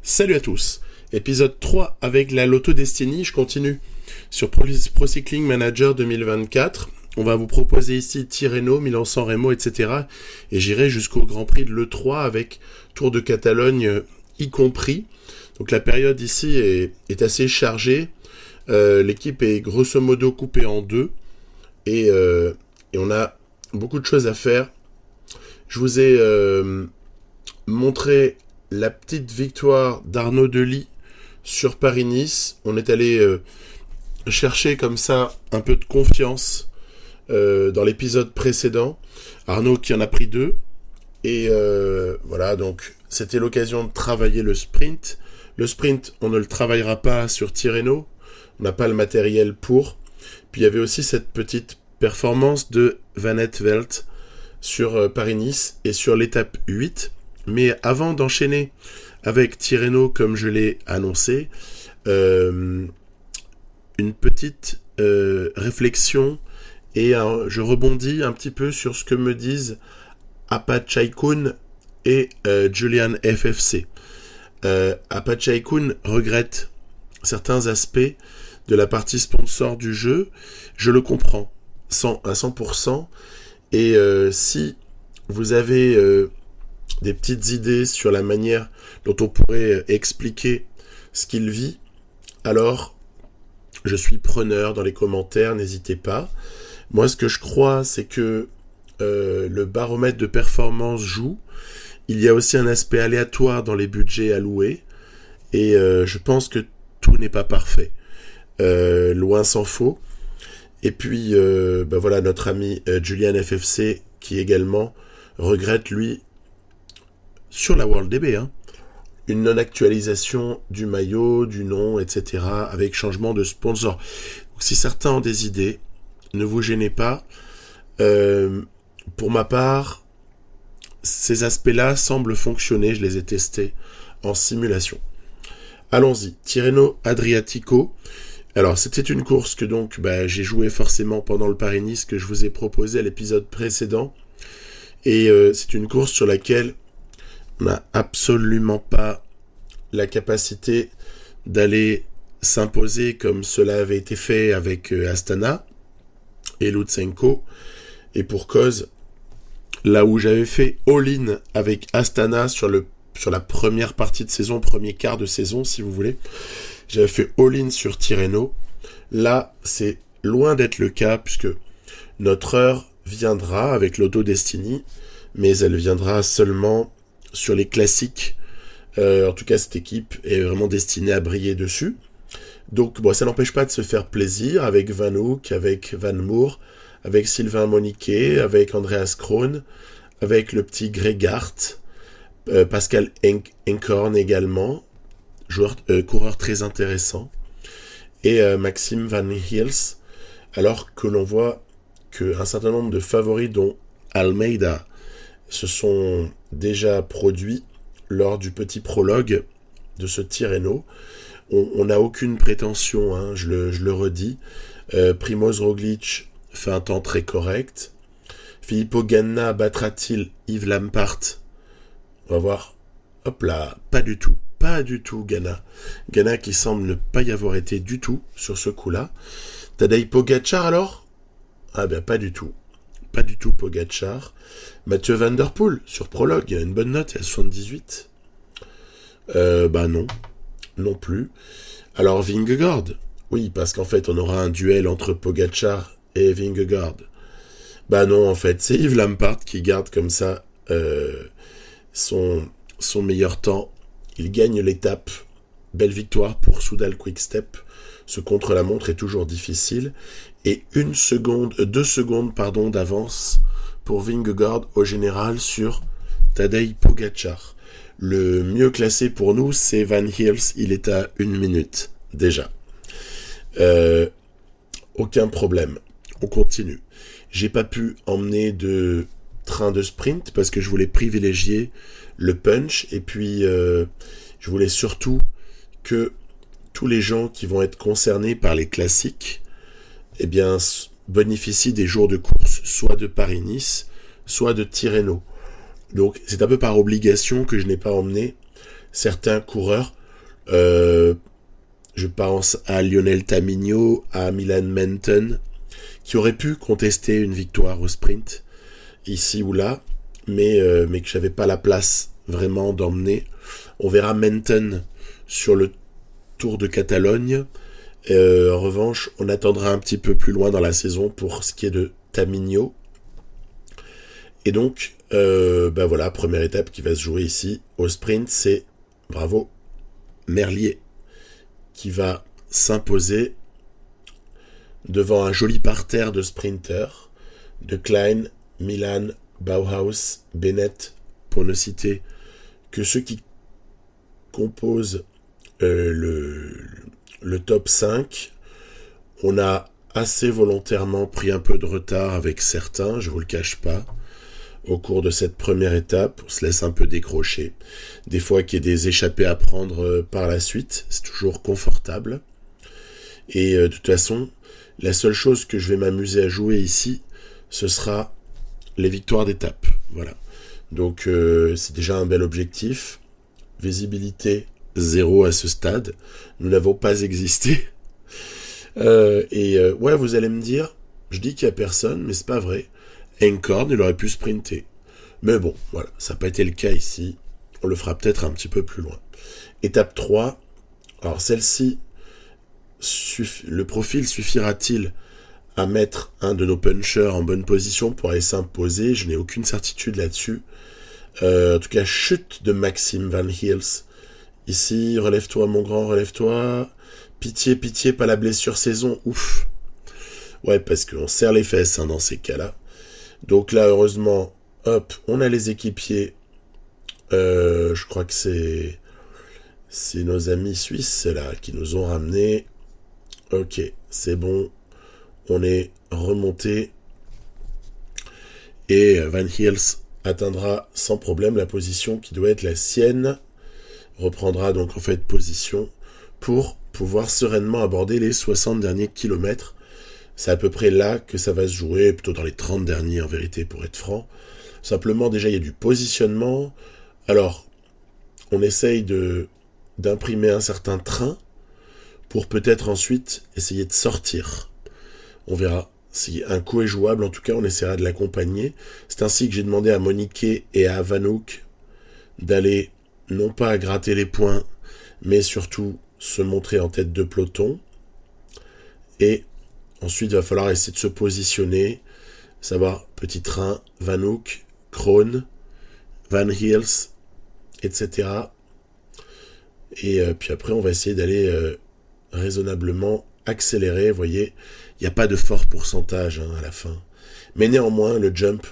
Salut à tous, épisode 3 avec la Lotto Destiny, je continue sur Pro Cycling Manager 2024. On va vous proposer ici Tirreno, Milan-San Remo, etc. Et j'irai jusqu'au Grand Prix de l'E3 avec Tour de Catalogne y compris. Donc la période ici est assez chargée. L'équipe est grosso modo coupée en deux. Et on a beaucoup de choses à faire. Je vous ai montré la petite victoire d'Arnaud Delis sur Paris-Nice. On est allé chercher comme ça un peu de confiance dans l'épisode précédent. Arnaud qui en a pris 2. Et voilà, donc c'était l'occasion de travailler le sprint. Le sprint, on ne le travaillera pas sur Tirreno. On n'a pas le matériel pour. Puis il y avait aussi cette petite performance de Van Aert Velt sur Paris-Nice et sur l'étape 8. Mais avant d'enchaîner avec Tirreno, comme je l'ai annoncé, une petite réflexion et je rebondis un petit peu sur ce que me disent Apachai-kun et Julian FFC. Apachai-kun regrette certains aspects de la partie sponsor du jeu. Je le comprends à 100%. Et si vous avez des petites idées sur la manière dont on pourrait expliquer ce qu'il vit, alors je suis preneur dans les commentaires, n'hésitez pas. Moi, ce que je crois, c'est que le baromètre de performance joue. Il y a aussi un aspect aléatoire dans les budgets alloués. Et je pense que tout n'est pas parfait. Loin s'en faut. Et puis, voilà, notre ami Julian FFC, qui également regrette, lui, sur la WorldDB, une non-actualisation du maillot, du nom, etc., avec changement de sponsor. Donc, si certains ont des idées, ne vous gênez pas. Pour ma part, ces aspects-là semblent fonctionner, je les ai testés en simulation. Allons-y, Tirreno Adriatico. Alors, c'était une course que donc j'ai joué forcément pendant le Paris-Nice que je vous ai proposé à l'épisode précédent. Et c'est une course sur laquelle on n'a absolument pas la capacité d'aller s'imposer comme cela avait été fait avec Astana et Lutsenko. Et pour cause, là où j'avais fait all-in avec Astana sur la première partie de saison, premier quart de saison si vous voulez, j'avais fait all-in sur Tirreno. Là, c'est loin d'être le cas puisque notre heure viendra avec l'Auto Destiny, mais elle viendra seulement sur les classiques. En tout cas, cette équipe est vraiment destinée à briller dessus. Donc, ça n'empêche pas de se faire plaisir avec Van Hoek, avec Van Moer, avec Sylvain Moniquet, avec Andreas Krohn, avec le petit Gregart, Pascal Enkhorn également, coureur très intéressant, et Maxime Van Hils, alors que l'on voit qu'un certain nombre de favoris, dont Almeida, se sont déjà produits lors du petit prologue de ce Tirreno. On n'a aucune prétention, je le redis. Primoz Roglic fait un temps très correct. Filippo Ganna battra-t-il Yves Lampart? On va voir. Hop là, pas du tout Ganna. Ganna qui semble ne pas y avoir été du tout sur ce coup-là. Tadej Pogačar alors? Pas du tout. Pas du tout Pogačar. Mathieu Van Der Poel sur prologue, il y a une bonne note, il y a 78. Non plus. Alors Vingegaard, oui, parce qu'en fait on aura un duel entre Pogačar et Vingegaard. Non, en fait, c'est Yves Lampart qui garde comme ça son meilleur temps. Il gagne l'étape. Belle victoire pour Soudal Quick-Step. Ce contre-la-montre est toujours difficile. Et 2 secondes d'avance pour Vingegaard au général sur Tadej Pogačar. Le mieux classé pour nous, c'est Van Hils. Il est à 1 minute déjà. Aucun problème. On continue. J'ai pas pu emmener de train de sprint parce que je voulais privilégier le punch et puis je voulais surtout que tous les gens qui vont être concernés par les classiques bénéficient des jours de course, soit de Paris-Nice, soit de Tirreno. Donc c'est un peu par obligation que je n'ai pas emmené certains coureurs, je pense à Lionel Tamigno, à Milan Menton, qui auraient pu contester une victoire au sprint, ici ou là, mais que j'avais pas la place vraiment d'emmener. On verra Menton sur le Tour de Catalogne. En revanche, on attendra un petit peu plus loin dans la saison pour ce qui est de Tamigno. Et donc, voilà, première étape qui va se jouer ici au sprint, c'est, bravo, Merlier, qui va s'imposer devant un joli parterre de sprinters, de Klein, Milan, Bauhaus, Bennett, pour ne citer que ceux qui composent le top 5. On a assez volontairement pris un peu de retard avec certains, je vous le cache pas. Au cours de cette première étape, on se laisse un peu décrocher. Des fois qu'il y ait des échappées à prendre par la suite, c'est toujours confortable. Et de toute façon, la seule chose que je vais m'amuser à jouer ici, ce sera les victoires d'étape. Voilà. Donc c'est déjà un bel objectif. Visibilité 0 à ce stade. Nous n'avons pas existé. Ouais, vous allez me dire, je dis qu'il n'y a personne, mais c'est pas vrai. Encorn, il aurait pu sprinter. Mais bon, voilà, ça n'a pas été le cas ici. On le fera peut-être un petit peu plus loin. Étape 3. Alors celle-ci, le profil suffira-t-il à mettre un de nos punchers en bonne position pour aller s'imposer? Je n'ai aucune certitude là-dessus. En tout cas, chute de Maxime Van Heels. Ici, relève-toi mon grand, relève-toi. Pitié, pitié, pas la blessure saison, ouf. Ouais, parce qu'on serre les fesses dans ces cas-là. Donc là, heureusement, hop, on a les équipiers. Je crois que c'est nos amis suisses là qui nous ont ramenés. Ok, c'est bon. On est remonté. Et Van Heels atteindra sans problème la position qui doit être la sienne. Reprendra donc en fait position pour pouvoir sereinement aborder les 60 derniers kilomètres. C'est à peu près là que ça va se jouer, plutôt dans les 30 derniers en vérité pour être franc. Simplement déjà il y a du positionnement. Alors on essaye d'imprimer un certain train pour peut-être ensuite essayer de sortir. On verra si un coup est jouable, en tout cas on essaiera de l'accompagner. C'est ainsi que j'ai demandé à Monique et à Vanouk d'aller non pas à gratter les points, mais surtout se montrer en tête de peloton. Et ensuite, il va falloir essayer de se positionner, savoir petit train, Vanouk, Krohn, Van Heels, etc. Et puis après, on va essayer d'aller raisonnablement accélérer. Vous voyez, il n'y a pas de fort pourcentage à la fin. Mais néanmoins, le jump,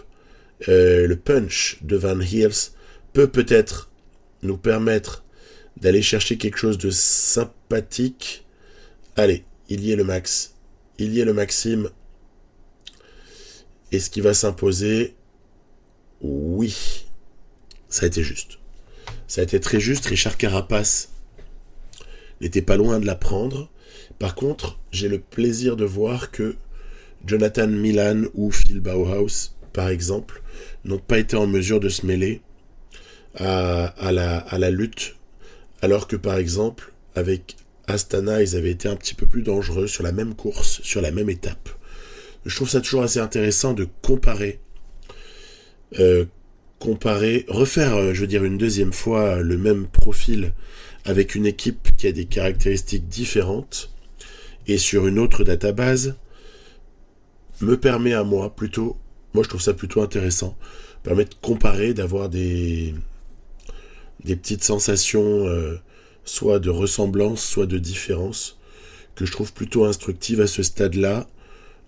le punch de Van Heels peut-être nous permettre d'aller chercher quelque chose de sympathique. Allez, il y est le max. Il y est le Maxime. Est-ce qu'il va s'imposer? Oui. Ça a été juste. Ça a été très juste. Richard Carapace n'était pas loin de la prendre. Par contre, j'ai le plaisir de voir que Jonathan Milan ou Phil Bauhaus, par exemple, n'ont pas été en mesure de se mêler à la lutte, alors que, par exemple, avec Astana, ils avaient été un petit peu plus dangereux sur la même course, sur la même étape. Je trouve ça toujours assez intéressant de comparer, refaire, je veux dire, une deuxième fois le même profil avec une équipe qui a des caractéristiques différentes et sur une autre database me permet à moi je trouve ça plutôt intéressant, permet de comparer, d'avoir des petites sensations soit de ressemblance, soit de différence, que je trouve plutôt instructive à ce stade-là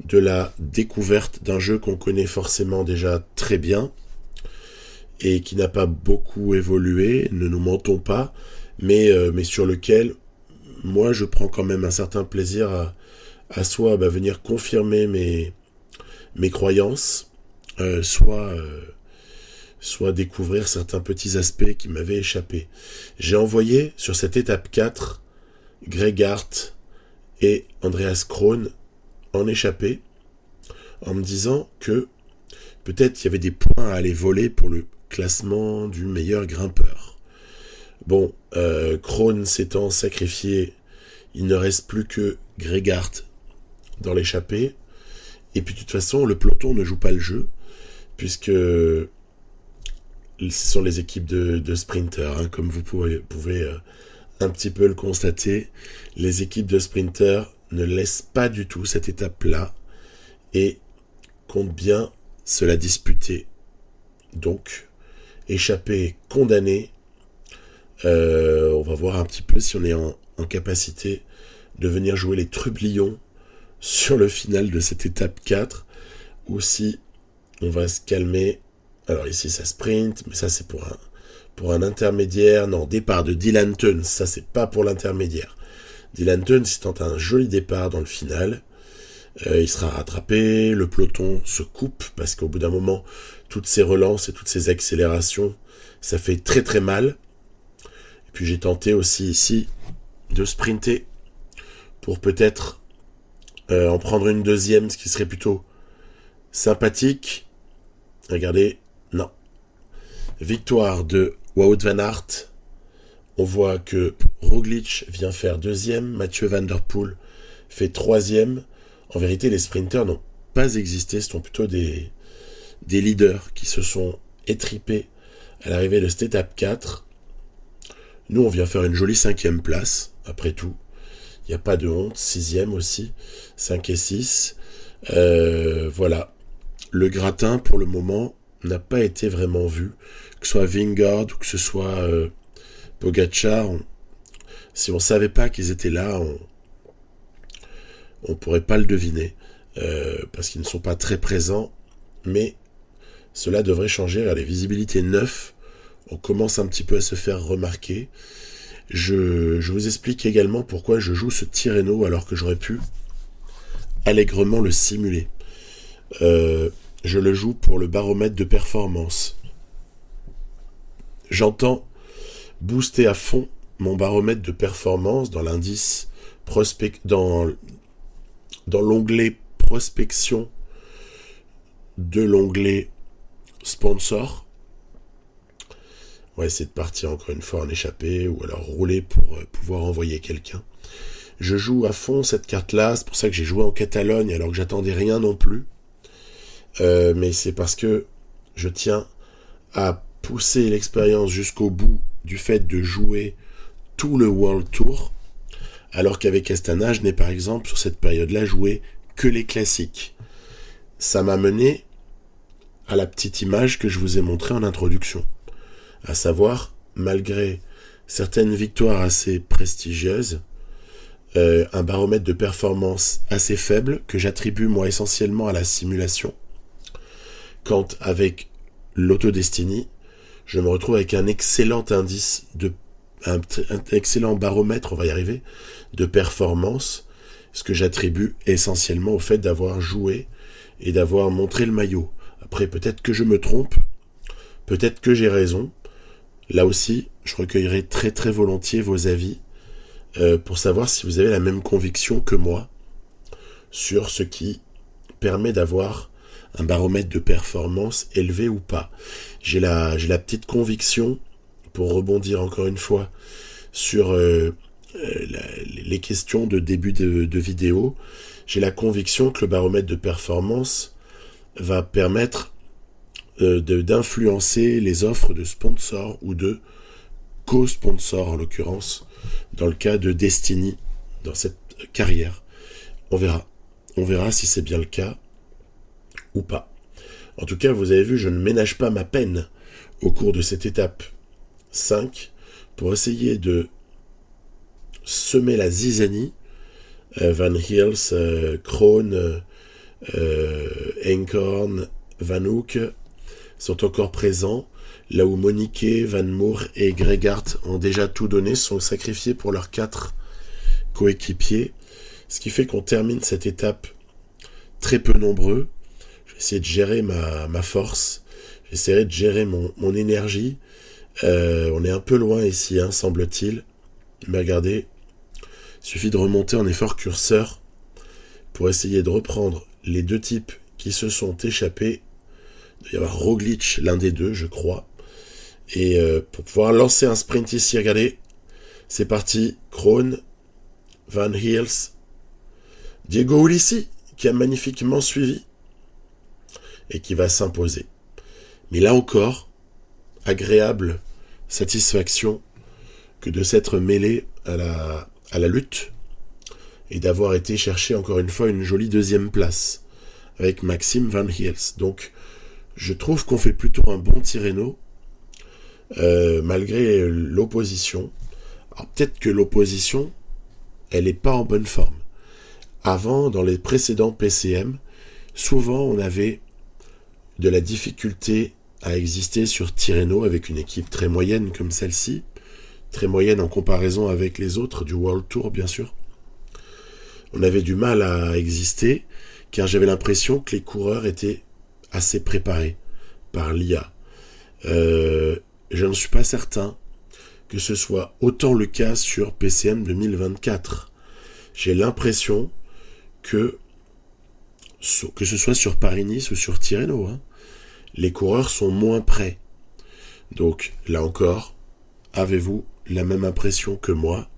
de la découverte d'un jeu qu'on connaît forcément déjà très bien et qui n'a pas beaucoup évolué, ne nous mentons pas, mais sur lequel moi je prends quand même un certain plaisir à soit venir confirmer mes croyances, soit découvrir certains petits aspects qui m'avaient échappé. J'ai envoyé sur cette étape 4 Greg Hart et Andreas Krohn en échappé, en me disant que peut-être il y avait des points à aller voler pour le classement du meilleur grimpeur. Bon, Krohn s'étant sacrifié, il ne reste plus que Gregard dans l'échappée. Et puis de toute façon, le peloton ne joue pas le jeu, puisque ce sont les équipes de sprinters, hein, comme vous pouvez un petit peu le constater. Les équipes de sprinters ne laissent pas du tout cette étape-là et comptent bien se la disputer. Donc, échappée condamnée. On va voir un petit peu si on est en capacité de venir jouer les trublions sur le final de cette étape 4, ou si on va se calmer. Alors ici ça sprint, mais ça c'est pour un intermédiaire. Non, départ de Dylan Teuns, ça c'est pas pour l'intermédiaire. Dylan Teuns il tente un joli départ dans le final. Il sera rattrapé, le peloton se coupe, parce qu'au bout d'un moment, toutes ces relances et toutes ces accélérations, ça fait très très mal. Et puis j'ai tenté aussi ici de sprinter pour peut-être en prendre une deuxième, ce qui serait plutôt sympathique. Regardez, non. Victoire de Wout van Aert. On voit que Roglic vient faire deuxième, Mathieu Van Der Poel fait troisième. En vérité, les sprinters n'ont pas existé, ce sont plutôt des leaders qui se sont étripés à l'arrivée de cette étape 4. Nous, on vient faire une jolie 5e place, après tout. Il n'y a pas de honte, 6e aussi, 5 et 6. Voilà. Le gratin, pour le moment, n'a pas été vraiment vu. Que ce soit Vingegaard ou que ce soit Pogačar, si on ne savait pas qu'ils étaient là, on ne pourrait pas le deviner, parce qu'ils ne sont pas très présents, mais cela devrait changer. Les visibilités 9, on commence un petit peu à se faire remarquer. Je vous explique également pourquoi je joue ce Tirreno alors que j'aurais pu allègrement le simuler. Je le joue pour le baromètre de performance. J'entends booster à fond mon baromètre de performance dans l'indice dans l'onglet prospection de l'onglet sponsor. On va essayer de partir encore une fois en échappée ou alors rouler pour pouvoir envoyer quelqu'un. Je joue à fond cette carte-là, c'est pour ça que j'ai joué en Catalogne alors que j'attendais rien non plus. Mais c'est parce que je tiens à pousser l'expérience jusqu'au bout du fait de jouer tout le World Tour, alors qu'avec Astana, je n'ai par exemple sur cette période-là joué que les classiques. Ça m'a mené à la petite image que je vous ai montrée en introduction. À savoir, malgré certaines victoires assez prestigieuses, un baromètre de performance assez faible que j'attribue moi essentiellement à la simulation, quand avec l'Autodestiny, je me retrouve avec un excellent indice, un excellent baromètre, on va y arriver, de performance, ce que j'attribue essentiellement au fait d'avoir joué et d'avoir montré le maillot. Après, peut-être que je me trompe, peut-être que j'ai raison. Là aussi, je recueillerai très très volontiers vos avis pour savoir si vous avez la même conviction que moi sur ce qui permet d'avoir un baromètre de performance élevé ou pas. J'ai la petite conviction, pour rebondir encore une fois sur les questions de début de vidéo, j'ai la conviction que le baromètre de performance va permettre d'influencer les offres de sponsors ou de co-sponsors, en l'occurrence, dans le cas de Destiny, dans cette carrière. On verra. On verra si c'est bien le cas ou pas. En tout cas, vous avez vu, je ne ménage pas ma peine au cours de cette étape 5 pour essayer de semer la zizanie. Van Hills, Krohn, Eenkhoorn, Van Hoek sont encore présents, là où Moniquet, Van Moer et Gregard ont déjà tout donné, sont sacrifiés pour leurs 4 coéquipiers, ce qui fait qu'on termine cette étape très peu nombreux. Je vais essayer de gérer ma force, j'essaierai de gérer mon énergie. On est un peu loin ici, hein, semble-t-il, mais regardez, il suffit de remonter en effort curseur pour essayer de reprendre les 2 types qui se sont échappés. Il doit y avoir Roglic, l'un des 2, je crois. Et pour pouvoir lancer un sprint ici, regardez, c'est parti, Krohn, Van Heels, Diego Ulissi, qui a magnifiquement suivi et qui va s'imposer. Mais là encore, agréable satisfaction que de s'être mêlé à la lutte et d'avoir été chercher encore une fois une jolie deuxième place avec Maxime Van Heels. Donc je trouve qu'on fait plutôt un bon Tirreno malgré l'opposition. Alors peut-être que l'opposition, elle n'est pas en bonne forme. Avant, dans les précédents PCM, souvent on avait de la difficulté à exister sur Tirreno avec une équipe très moyenne comme celle-ci, très moyenne en comparaison avec les autres du World Tour bien sûr. On avait du mal à exister car j'avais l'impression que les coureurs étaient assez préparés par l'IA. Je ne suis pas certain que ce soit autant le cas sur PCM 2024. J'ai l'impression que ce soit sur Paris-Nice ou sur Tirreno, les coureurs sont moins prêts. Donc, là encore, avez-vous la même impression que moi?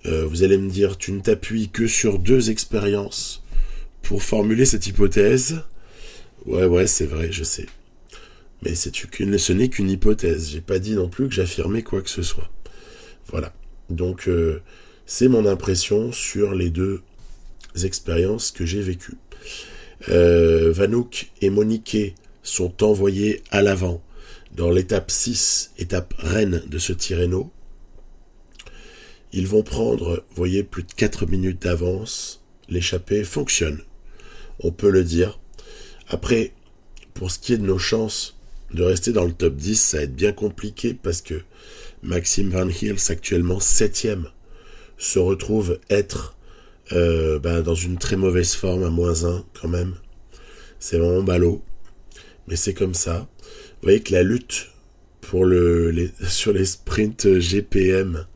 Vous allez me dire, tu ne t'appuies que sur 2 expériences pour formuler cette hypothèse. Ouais, c'est vrai, je sais. Mais ce n'est qu'une hypothèse. J'ai pas dit non plus que j'affirmais quoi que ce soit. Voilà. Donc, c'est mon impression sur les 2 expériences que j'ai vécues. Vanouk et Moniquet sont envoyés à l'avant dans l'étape 6, étape reine de ce Tirreno. Ils vont prendre, vous voyez, plus de 4 minutes d'avance. L'échappée fonctionne, on peut le dire. Après, pour ce qui est de nos chances de rester dans le top 10, ça va être bien compliqué parce que Maxime Van Heels, actuellement 7e, se retrouve être dans une très mauvaise forme à -1 quand même. C'est vraiment ballot. Mais c'est comme ça. Vous voyez que la lutte pour sur les sprints GPM,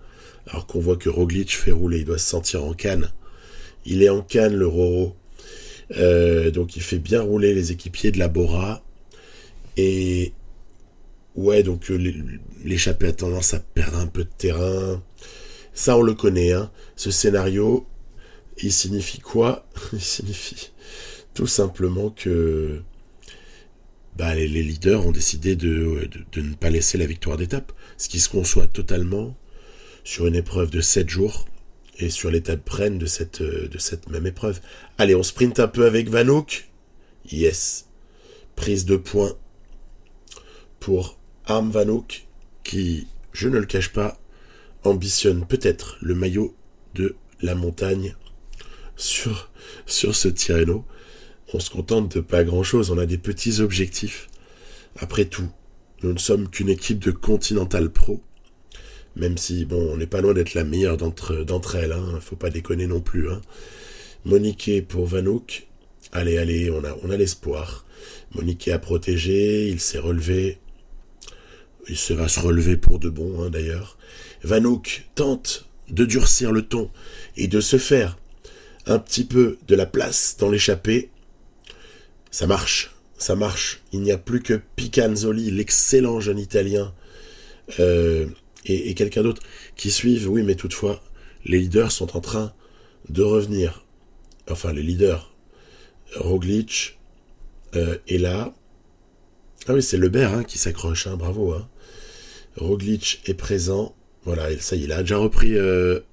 alors qu'on voit que Roglic fait rouler, il doit se sentir en canne. Il est en canne, le Roro. Donc il fait bien rouler les équipiers de la Bora. Et ouais, donc l'échappée a tendance à perdre un peu de terrain. Ça, on le connaît. Ce scénario, il signifie quoi? Il signifie tout simplement que les leaders ont décidé de ne pas laisser la victoire d'étape, ce qui se conçoit totalement sur une épreuve de 7 jours et sur l'étape reine de cette même épreuve. Allez, on sprint un peu avec Vanouk. Yes. Prise de points pour Harm Vanouk qui, je ne le cache pas, ambitionne peut-être le maillot de la montagne sur ce Tirreno. On se contente de pas grand-chose, on a des petits objectifs. Après tout, nous ne sommes qu'une équipe de Continental Pro, même si, on n'est pas loin d'être la meilleure d'entre elles, faut pas déconner non plus. Moniquet pour Vanouk, allez, on a l'espoir. Moniquet a protégé, il s'est relevé, il va se relever pour de bon, d'ailleurs. Vanouk tente de durcir le ton et de se faire un petit peu de la place dans l'échappée. Ça marche. Il n'y a plus que Picanzoli, l'excellent jeune Italien, et quelqu'un d'autre qui suivent. Oui, mais toutefois, les leaders sont en train de revenir. Enfin, les leaders. Roglic est là. Ah oui, c'est Lebert qui s'accroche, bravo. Roglic est présent. Voilà, ça y est, il a déjà repris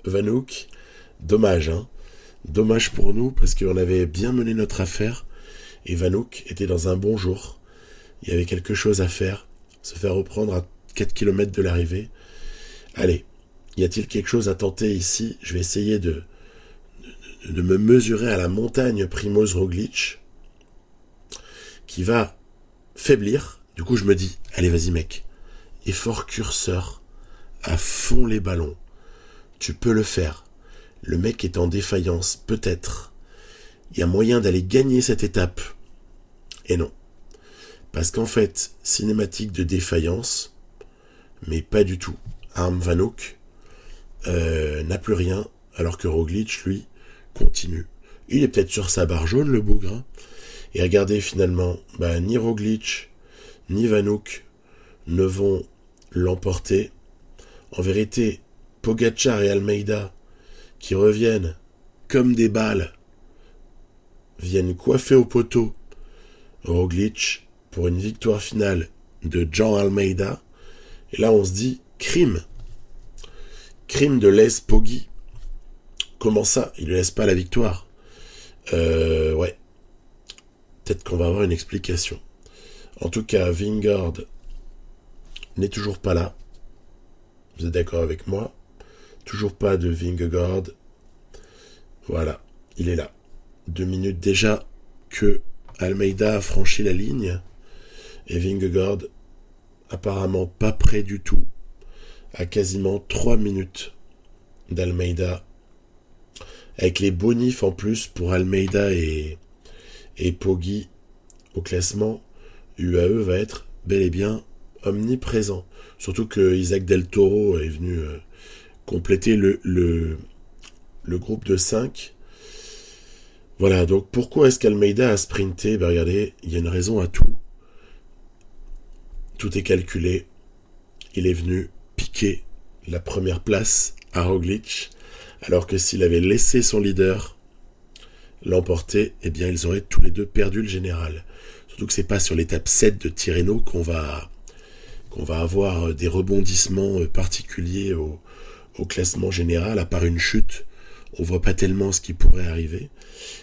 Vanouk. Dommage, Dommage pour nous, parce qu'on avait bien mené notre affaire. Et Vanouk était dans un bon jour. Il y avait quelque chose à faire. Se faire reprendre à 4 km de l'arrivée. Allez, y a-t-il quelque chose à tenter ici? Je vais essayer de me mesurer à la montagne Primoz Roglic, qui va faiblir. Du coup, je me dis, allez, vas-y mec, effort curseur, à fond les ballons. Tu peux le faire. Le mec est en défaillance, peut-être. Il y a moyen d'aller gagner cette étape. Et non. Parce qu'en fait, cinématique de défaillance, mais pas du tout. Harm Vanouk n'a plus rien, alors que Roglic, lui, continue. Il est peut-être sur sa barre jaune, le bougre. Et regardez, finalement, ni Roglic, ni Vanouk ne vont l'emporter. En vérité, Pogačar et Almeida, qui reviennent comme des balles, viennent coiffer au poteau Roglic pour une victoire finale de Joan Almeida. Et là, on se dit, crime de Les Poggi. Comment ça? Il ne laisse pas la victoire. Ouais. Peut-être qu'on va avoir une explication. En tout cas, Vingegaard n'est toujours pas là. Vous êtes d'accord avec moi? Toujours pas de Vingegaard. Voilà, il est là. 2 minutes déjà que Almeida a franchi la ligne. Et Vingegaard, apparemment pas prêt du tout, à quasiment 3 minutes d'Almeida. Avec les bonifs en plus pour Almeida et Poggi au classement, UAE va être bel et bien omniprésent. Surtout que Isaac Del Toro est venu compléter le groupe de 5. Voilà, donc pourquoi est-ce qu'Almeida a sprinté? Ben regardez, il y a une raison à tout. Tout est calculé. Il est venu piquer la première place à Roglic, alors que s'il avait laissé son leader l'emporter, eh bien ils auraient tous les deux perdu le général. Surtout que c'est pas sur l'étape 7 de Tirreno qu'on va avoir des rebondissements particuliers au classement général, à part une chute. On voit pas tellement ce qui pourrait arriver.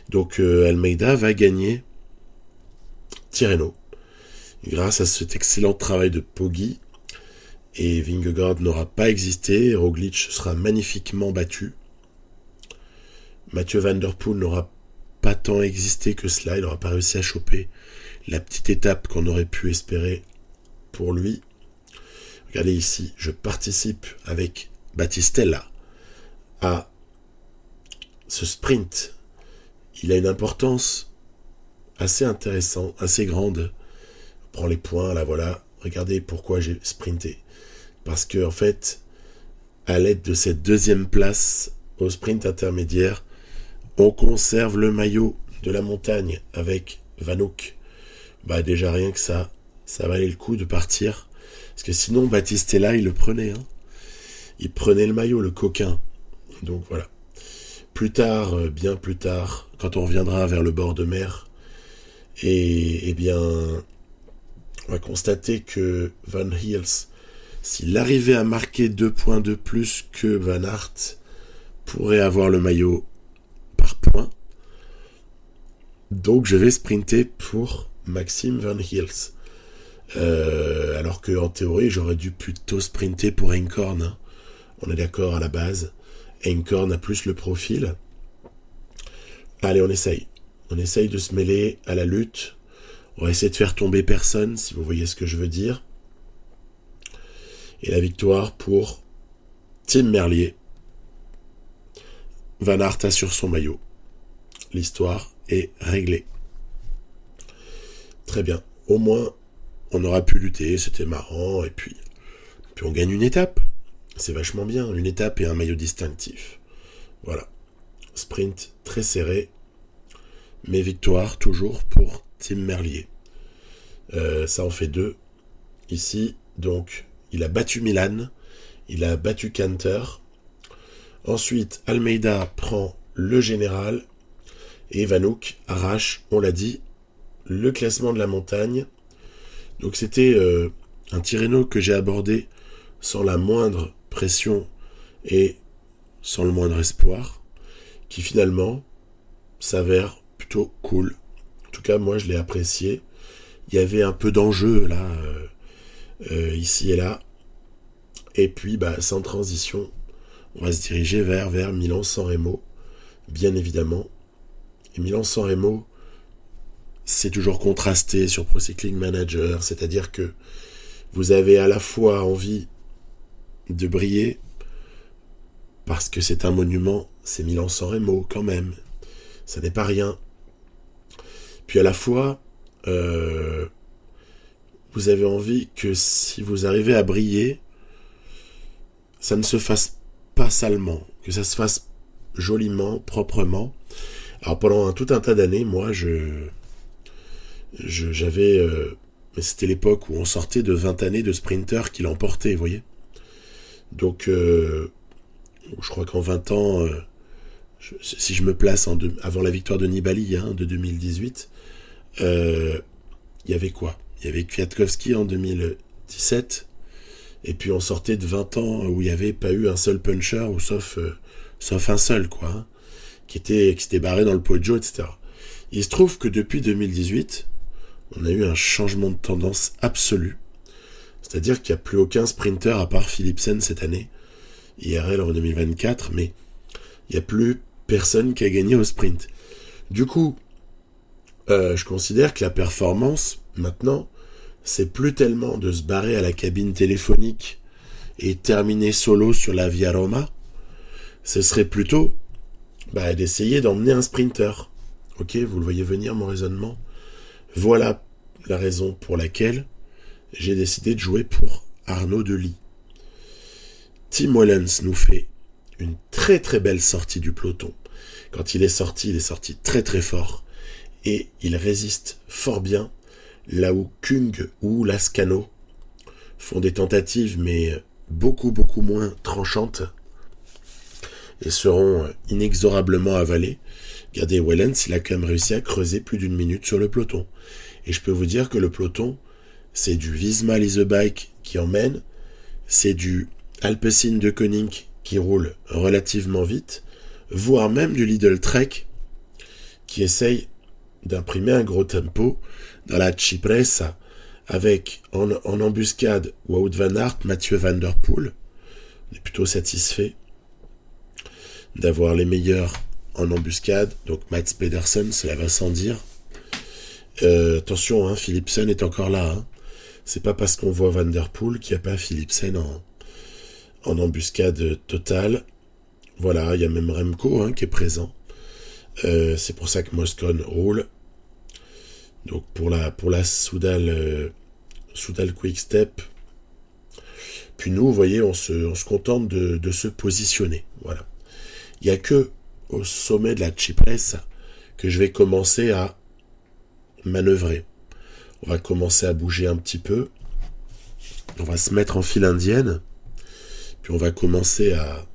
Donc Almeida va gagner Tirreno grâce à cet excellent travail de Poggi. Et Vingegaard n'aura pas existé. Roglic sera magnifiquement battu. Mathieu Van Der Poel n'aura pas tant existé que cela. Il n'aura pas réussi à choper la petite étape qu'on aurait pu espérer pour lui. Regardez ici, je participe avec Battistella à ce sprint. Il a une importance assez intéressante, assez grande. On prend les points, là voilà. Regardez pourquoi j'ai sprinté. Parce que, en fait, à l'aide de cette deuxième place au sprint intermédiaire, on conserve le maillot de la montagne avec Van Aert. Bah déjà rien que ça valait le coup de partir. Parce que sinon, Battistella, il le prenait. Il prenait le maillot, le coquin. Donc voilà. Plus tard, bien plus tard, quand on reviendra vers le bord de mer, eh bien, on va constater que Van Aert, s'il arrivait à marquer 2 points de plus que Van Aert, pourrait avoir le maillot par points. Donc je vais sprinter pour Maxime Van Aert. Alors que en théorie j'aurais dû plutôt sprinter pour Eenkhoorn. On est d'accord à la base. Eenkhoorn a plus le profil. Allez, on essaye de se mêler à la lutte. On va essayer de faire tomber personne, si vous voyez ce que je veux dire. Et la victoire pour Tim Merlier. Van Aert assure son maillot. L'histoire est réglée. Très bien. Au moins, on aura pu lutter, c'était marrant, et puis on gagne une étape. C'est vachement bien, une étape et un maillot distinctif. Voilà. Sprint très serré, mais victoire toujours pour Tim Merlier. Ça en fait 2. Ici, donc, il a battu Milan, il a battu Canter. Ensuite, Almeida prend le général, et Van Aert arrache, on l'a dit, le classement de la montagne. Donc c'était un Tirreno que j'ai abordé sans la moindre pression et sans le moindre espoir, qui finalement s'avère plutôt cool. En tout cas, moi je l'ai apprécié. Il y avait un peu d'enjeu là, ici et là. Et puis, sans transition, on va se diriger vers Milan-San Remo, bien évidemment. Et Milan-San Remo, c'est toujours contrasté sur Pro Cycling Manager, c'est-à-dire que vous avez à la fois envie de briller, parce que c'est un monument, c'est Milan-San Remo quand même, ça n'est pas rien. Puis à la fois, vous avez envie que si vous arrivez à briller, ça ne se fasse pas salement, que ça se fasse joliment, proprement. Alors pendant tout un tas d'années, moi, j'avais mais c'était l'époque où on sortait de 20 années de sprinters qui l'emportaient, vous voyez. Donc, je crois qu'en 20 ans, si je me place avant la victoire de Nibali, de 2018, il y avait quoi? Il y avait Kwiatkowski en 2017, et puis on sortait de 20 ans où il n'y avait pas eu un seul puncher, ou sauf un seul, quoi, qui s'était barré dans le Poggio, etc. Il se trouve que depuis 2018, on a eu un changement de tendance absolu. C'est-à-dire qu'il n'y a plus aucun sprinter à part Philipsen cette année, IRL en 2024, mais il n'y a plus personne qui a gagné au sprint. Du coup, je considère que la performance, maintenant, c'est plus tellement de se barrer à la cabine téléphonique et terminer solo sur la Via Roma, ce serait plutôt d'essayer d'emmener un sprinter. Ok, vous le voyez venir, mon raisonnement. Voilà la raison pour laquelle j'ai décidé de jouer pour Arnaud Delis. Tim Wellens nous fait une très très belle sortie du peloton. Quand il est sorti très très fort. Et il résiste fort bien, là où Kung ou Lascano font des tentatives, mais beaucoup beaucoup moins tranchantes, et seront inexorablement avalés. Regardez, Wellens, il a quand même réussi à creuser plus d'1 minute sur le peloton. Et je peux vous dire que le peloton, c'est du Visma Leasebike qui emmène, c'est du Alpecin de Koenig qui roule relativement vite, voire même du Lidl Trek qui essaye d'imprimer un gros tempo dans la Cipressa avec en embuscade Wout van Aert, Mathieu Van Der Poel. On est plutôt satisfait d'avoir les meilleurs en embuscade, donc Mats Pedersen, cela va sans dire. Attention, Philipsen est encore là. C'est pas parce qu'on voit Van Der Poel qu'il n'y a pas Philipsen en embuscade totale. Voilà, il y a même Remco qui est présent. C'est pour ça que Moscone roule. Donc pour la Soudal Quick Step. Puis nous, vous voyez, on se contente de se positionner. Voilà. Il n'y a que au sommet de la Cipressa que je vais commencer à manœuvrer. On va commencer à bouger un petit peu. On va se mettre en file indienne. Puis on va commencer à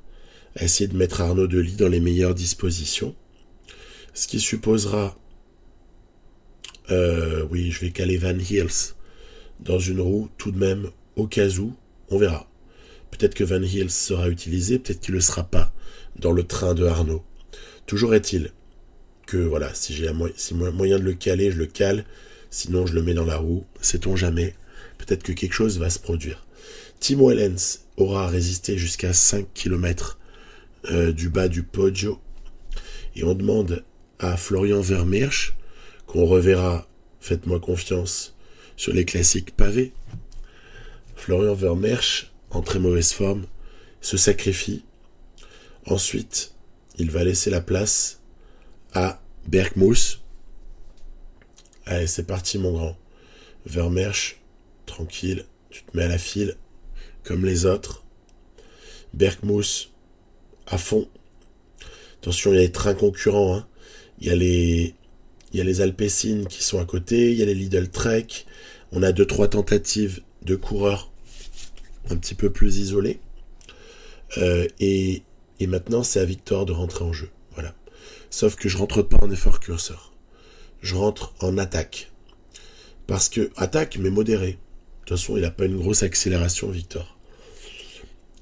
essayer de mettre Arnaud Delis dans les meilleures dispositions. Ce qui supposera... oui, je vais caler Van Hills dans une roue, tout de même, au cas où. On verra. Peut-être que Van Hills sera utilisé, peut-être qu'il ne le sera pas dans le train de Arnaud. Toujours est-il que, voilà, si j'ai moyen de le caler, je le cale. Sinon, je le mets dans la roue. Sait-on jamais. Peut-être que quelque chose va se produire. Tim Wellens aura résisté jusqu'à 5 km du bas du Poggio. Et on demande à Florian Vermeersch, qu'on reverra, faites-moi confiance, sur les classiques pavés. Florian Vermeersch, en très mauvaise forme, se sacrifie. Ensuite, il va laisser la place à Bergmoes. Allez, c'est parti, mon grand. Vermeersch, tranquille, tu te mets à la file, comme les autres. Bergmoes, à fond. Attention, il y a les trains concurrents. Il y a les Alpecin qui sont à côté, il y a les Lidl Trek. On a 2-3 tentatives de coureurs un petit peu plus isolés. Et maintenant, c'est à Victor de rentrer en jeu. Voilà. Sauf que je rentre pas en effort curseur. Je rentre en attaque. Parce que, attaque, mais modérée. De toute façon, il n'a pas une grosse accélération, Victor.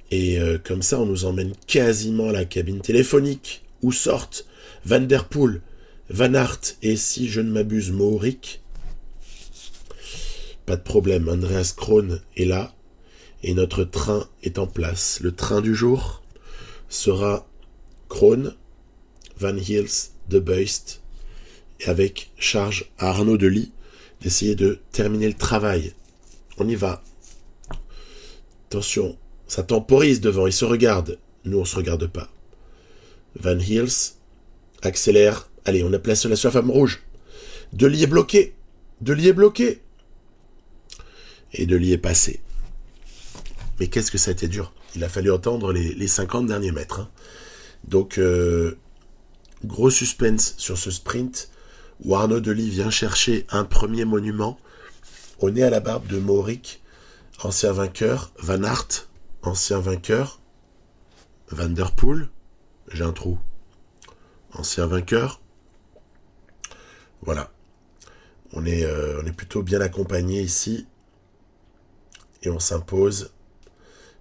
Et comme ça, on nous emmène quasiment à la cabine téléphonique, où sortent Van Der Poel, Van Aert et, si je ne m'abuse, Mohoric. Pas de problème, Andreas Kron est là, et notre train est en place. Le train du jour sera Kron, Van Hills, De Beust, et avec charge à Arnaud Delis d'essayer de terminer le travail. On y va. Attention, ça temporise devant, ils se regardent. Nous, on se regarde pas. Van Hills accélère. Allez, on a placé la femme rouge. Delis est bloqué. Delis est bloqué. Et Delis est passé. Mais qu'est-ce que ça a été dur. Il a fallu entendre les 50 derniers mètres. Donc, gros suspense sur ce sprint où Arnaud Delis vient chercher un premier monument au nez à la barbe de Mohoric, ancien vainqueur, Van Aert, ancien vainqueur, Van Der Poel, j'ai un trou, ancien vainqueur. Voilà, on est plutôt bien accompagné ici, et on s'impose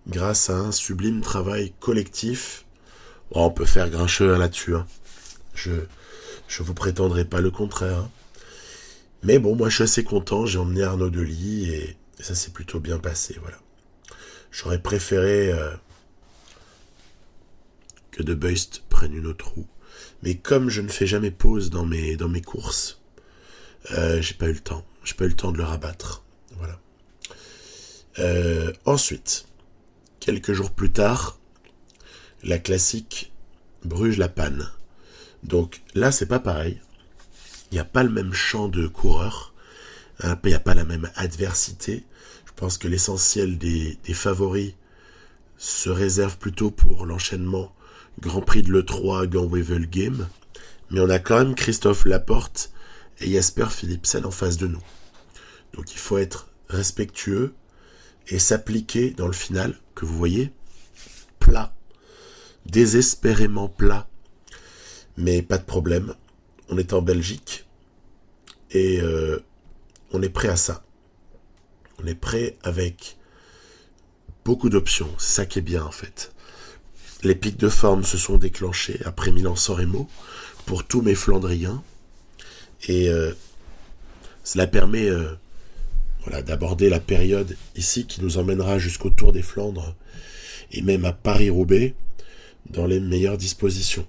grâce à un sublime travail collectif. Oh, on peut faire grincheux là-dessus, hein. Je vous prétendrai pas le contraire, hein. Mais bon, moi je suis assez content, j'ai emmené Arnaud Delis et ça s'est plutôt bien passé, voilà. J'aurais préféré que De Beust prenne une autre roue. Mais comme je ne fais jamais pause dans mes courses, j'ai pas eu le temps. J'ai pas eu le temps de le rabattre. Voilà. Ensuite, quelques jours plus tard, la classique Bruges-La Panne. Donc là, c'est pas pareil. Il n'y a pas le même champ de coureurs. Il n'y a pas la même adversité. Je pense que l'essentiel des favoris se réserve plutôt pour l'enchaînement Grand Prix de l'E3 Gand-Wevelgem. Mais on a quand même Christophe Laporte et Jasper Philipsen en face de nous. Donc il faut être respectueux et s'appliquer dans le final, que vous voyez, plat, désespérément plat. Mais pas de problème, on est en Belgique et on est prêt à ça. On est prêt avec beaucoup d'options, c'est ça qui est bien en fait. Les pics de forme se sont déclenchés après Milan-San Remo pour tous mes Flandriens et cela permet d'aborder la période ici qui nous emmènera jusqu'au Tour des Flandres et même à Paris-Roubaix dans les meilleures dispositions.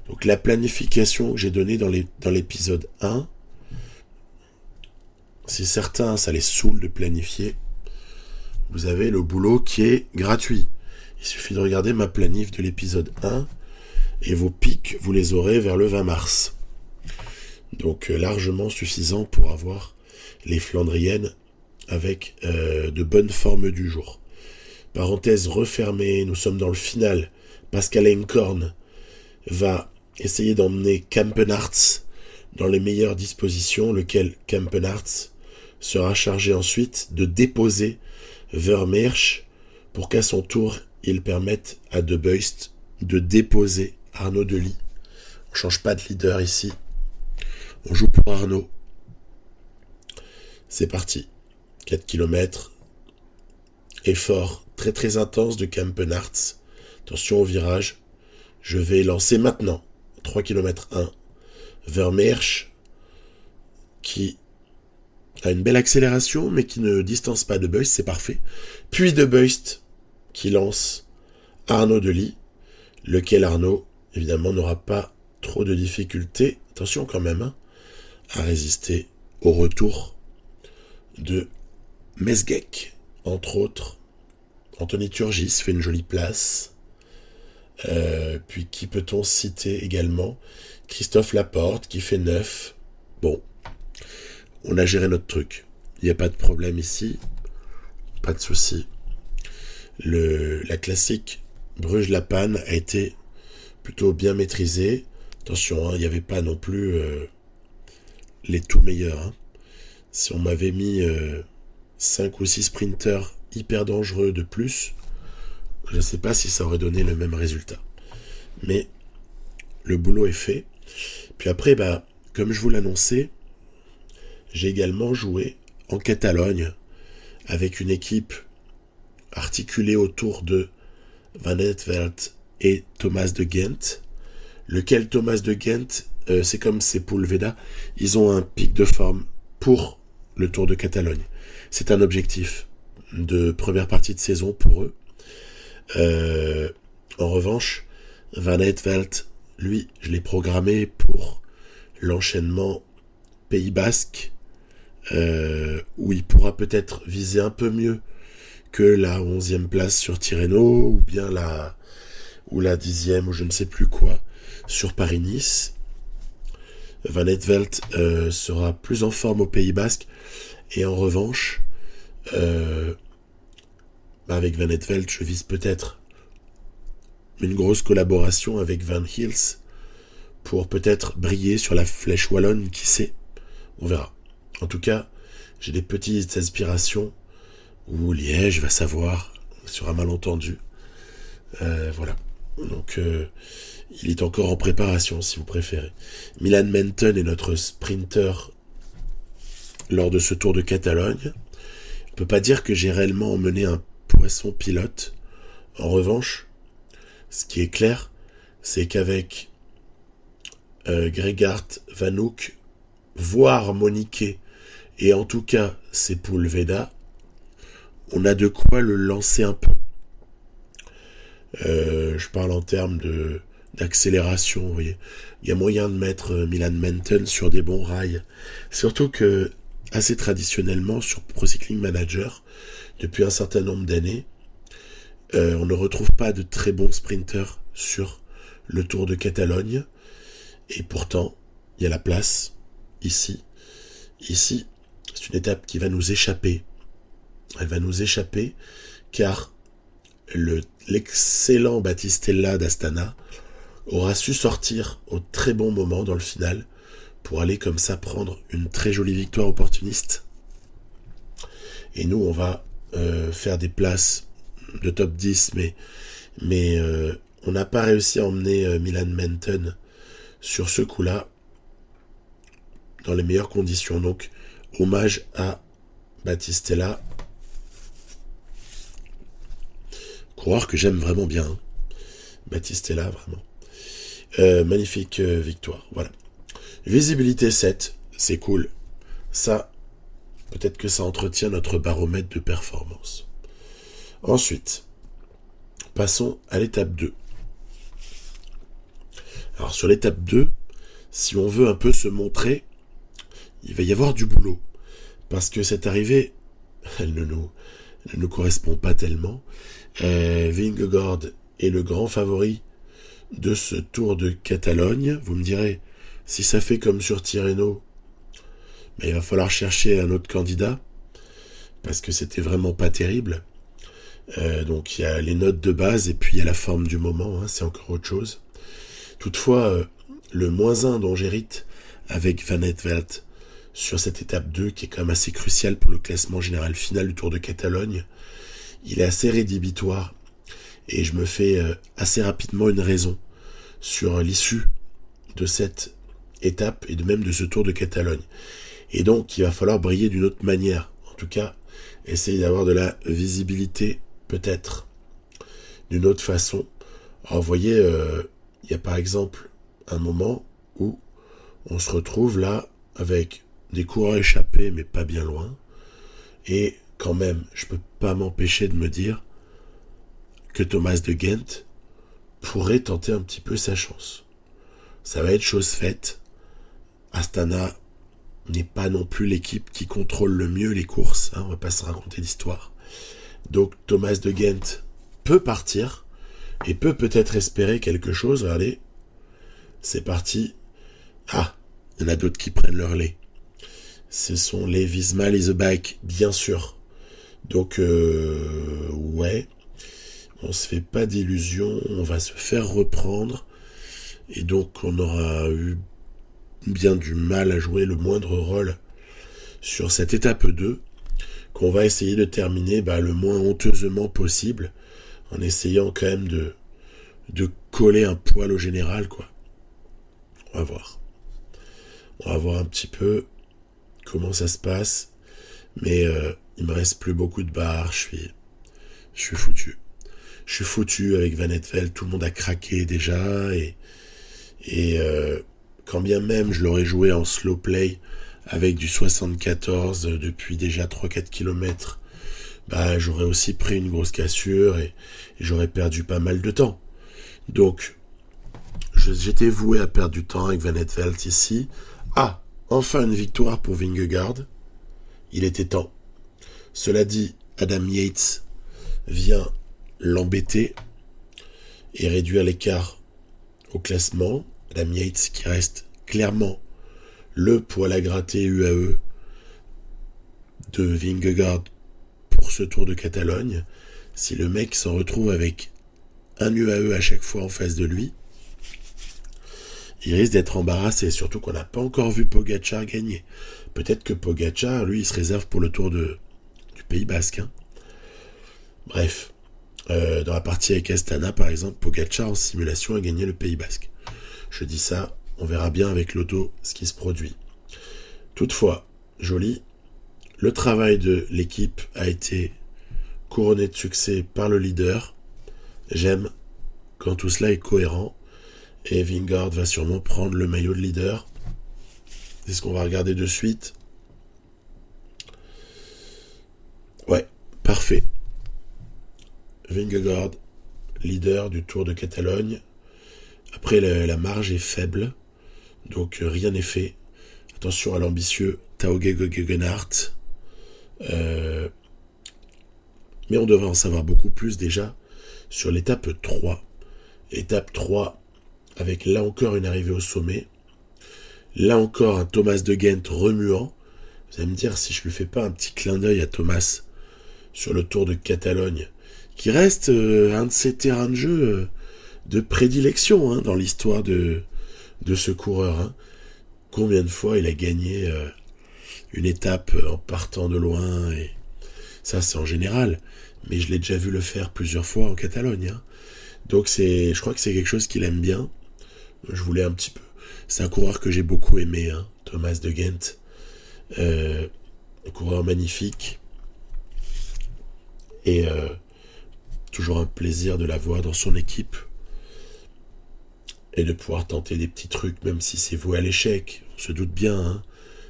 Donc la planification que j'ai donnée dans l'épisode 1, si certains ça les saoule de planifier, vous avez le boulot qui est gratuit. Il suffit de regarder ma planif de l'épisode 1 et vos pics, vous les aurez vers le 20 mars. Donc largement suffisant pour avoir les Flandriennes avec de bonnes formes du jour. Parenthèse refermée, nous sommes dans le final. Pascal Enkorn va essayer d'emmener Kampenarts dans les meilleures dispositions, lequel Kampenarts sera chargé ensuite de déposer Vermeersch pour qu'à son tour, il permette à De Beust de déposer Arnaud Delis. On ne change pas de leader ici. On joue pour Arnaud. C'est parti. 4 km. Effort très très intense de Kampenarts. Attention au virage. Je vais lancer maintenant. 3 km 1. Vermeersch qui a une belle accélération mais qui ne distance pas De Beust, c'est parfait. Puis De Beust qui lance Arnaud Delis, lequel Arnaud évidemment n'aura pas trop de difficultés, attention quand même, à résister au retour de Mesgeck, entre autres. Anthony Turgis fait une jolie place. Puis qui peut-on citer également? Christophe Laporte qui fait 9. Bon, on a géré notre truc. Il n'y a pas de problème ici. Pas de souci. La classique Bruges-La Panne a été plutôt bien maîtrisée. Attention, il n'y avait pas non plus les tout meilleurs. Hein. Si on m'avait mis 5 ou 6 sprinters hyper dangereux de plus, je ne sais pas si ça aurait donné le même résultat. Mais le boulot est fait. Puis après, comme je vous l'annonçais, j'ai également joué en Catalogne avec une équipe articulée autour de Van Aert et Thomas de Gent. Lequel Thomas de Gent, c'est comme Sepulveda, ils ont un pic de forme pour le Tour de Catalogne. C'est un objectif de première partie de saison pour eux. En revanche, Van Aert, lui, je l'ai programmé pour l'enchaînement Pays Basque, où il pourra peut-être viser un peu mieux que la 11e place sur Tirreno, ou bien la 10e, ou je ne sais plus quoi, sur Paris-Nice. Van Aert sera plus en forme au Pays Basque, et en revanche, avec Van Aert, je vise peut-être une grosse collaboration avec Van Hills pour peut-être briller sur la flèche wallonne, qui sait, on verra. En tout cas, j'ai des petites aspirations où Liège va savoir sur un malentendu. Voilà. Donc, il est encore en préparation, si vous préférez. Milan Menton est notre sprinter lors de ce Tour de Catalogne. On ne peut pas dire que j'ai réellement emmené un poisson pilote. En revanche, ce qui est clair, c'est qu'avec Gregard, Vanouk, voire Moniquet, et en tout cas Sepulveda, on a de quoi le lancer un peu. Je parle en termes d'accélération, vous voyez. Il y a moyen de mettre Milan Menton sur des bons rails. Surtout que, assez traditionnellement, sur Pro Cycling Manager, depuis un certain nombre d'années, on ne retrouve pas de très bons sprinters sur le Tour de Catalogne. Et pourtant, il y a la place, ici. Ici, c'est une étape qui va nous échapper. Elle va nous échapper, car l'excellent Battistella d'Astana aura su sortir au très bon moment dans le final pour aller comme ça prendre une très jolie victoire opportuniste. Et nous, on va faire des places de top 10, mais on n'a pas réussi à emmener Milan Menton sur ce coup-là dans les meilleures conditions. Donc, hommage à Battistella. Coureur que j'aime vraiment bien. Hein. Battistella, vraiment. Magnifique victoire. Voilà. Visibilité 7, c'est cool. Ça, peut-être que ça entretient notre baromètre de performance. Ensuite, passons à l'étape 2. Alors sur l'étape 2, si on veut un peu se montrer, il va y avoir du boulot. Parce que cette arrivée, elle ne nous correspond pas tellement. Vingegaard est le grand favori de ce Tour de Catalogne. Vous me direz, si ça fait comme sur Tirreno, mais il va falloir chercher un autre candidat, parce que c'était vraiment pas terrible. Donc il y a les notes de base et puis il y a la forme du moment, hein, c'est encore autre chose. Toutefois, le -1 dont j'hérite avec Van Aert sur cette étape 2, qui est quand même assez cruciale pour le classement général final du Tour de Catalogne, il est assez rédhibitoire et je me fais assez rapidement une raison sur l'issue de cette étape et de même de ce Tour de Catalogne. Et donc, il va falloir briller d'une autre manière. En tout cas, essayer d'avoir de la visibilité, peut-être, d'une autre façon. Alors, vous voyez, il y a par exemple un moment où on se retrouve là avec des coureurs échappés, mais pas bien loin. Et quand même, je peux pas m'empêcher de me dire que Thomas de Gendt pourrait tenter un petit peu sa chance. Ça va être chose faite. Astana n'est pas non plus l'équipe qui contrôle le mieux les courses, hein, on va pas se raconter d'histoire. Donc Thomas de Gendt peut partir et peut peut-être espérer quelque chose. Regardez, c'est parti. Ah, il y en a d'autres qui prennent leur lait. Ce sont les Visma, les The Bike, bien sûr. Donc, ouais, on se fait pas d'illusions, on va se faire reprendre. Et donc, on aura eu bien du mal à jouer le moindre rôle sur cette étape 2, qu'on va essayer de terminer le moins honteusement possible, en essayant quand même de coller un poil au général, quoi. On va voir. On va voir un petit peu comment ça se passe, mais il me reste plus beaucoup de barres, je suis foutu. Je suis foutu avec Van Aert, tout le monde a craqué déjà, et quand bien même je l'aurais joué en slow play avec du 74 depuis déjà 3-4 km, j'aurais aussi pris une grosse cassure et j'aurais perdu pas mal de temps. Donc, j'étais voué à perdre du temps avec Van Aert ici. Ah, enfin une victoire pour Vingegaard. Il était temps. Cela dit, Adam Yates vient l'embêter et réduire l'écart au classement. Adam Yates qui reste clairement le poil à gratter UAE de Vingegaard pour ce Tour de Catalogne. Si le mec s'en retrouve avec un UAE à chaque fois en face de lui, il risque d'être embarrassé, surtout qu'on n'a pas encore vu Pogačar gagner. Peut-être que Pogačar, lui, il se réserve pour le Tour du Pays Basque. Hein. Bref, dans la partie avec Astana, par exemple, Pogačar en simulation a gagné le Pays Basque. Je dis ça, on verra bien avec l'auto ce qui se produit. Toutefois, joli, le travail de l'équipe a été couronné de succès par le leader. J'aime quand tout cela est cohérent. Et Vingegaard va sûrement prendre le maillot de leader. C'est ce qu'on va regarder de suite. Ouais, parfait. Vingegaard, leader du Tour de Catalogne. Après, la marge est faible, donc rien n'est fait. Attention à l'ambitieux Tao Geoghegan Hart. Mais on devrait en savoir beaucoup plus déjà sur l'étape 3. Étape 3, avec là encore une arrivée au sommet. Là encore un Thomas de Gendt remuant. Vous allez me dire si je lui fais pas un petit clin d'œil à Thomas sur le Tour de Catalogne, qui reste un de ses terrains de jeu de prédilection hein, dans l'histoire de ce coureur. Hein. Combien de fois il a gagné une étape en partant de loin, et ça c'est en général, mais je l'ai déjà vu le faire plusieurs fois en Catalogne. Hein. Donc je crois que c'est quelque chose qu'il aime bien. Je voulais un petit peu. C'est un coureur que j'ai beaucoup aimé, hein, Thomas de Gendt. Un coureur magnifique. Et toujours un plaisir de l'avoir dans son équipe. Et de pouvoir tenter des petits trucs, même si c'est voué à l'échec. On se doute bien, hein.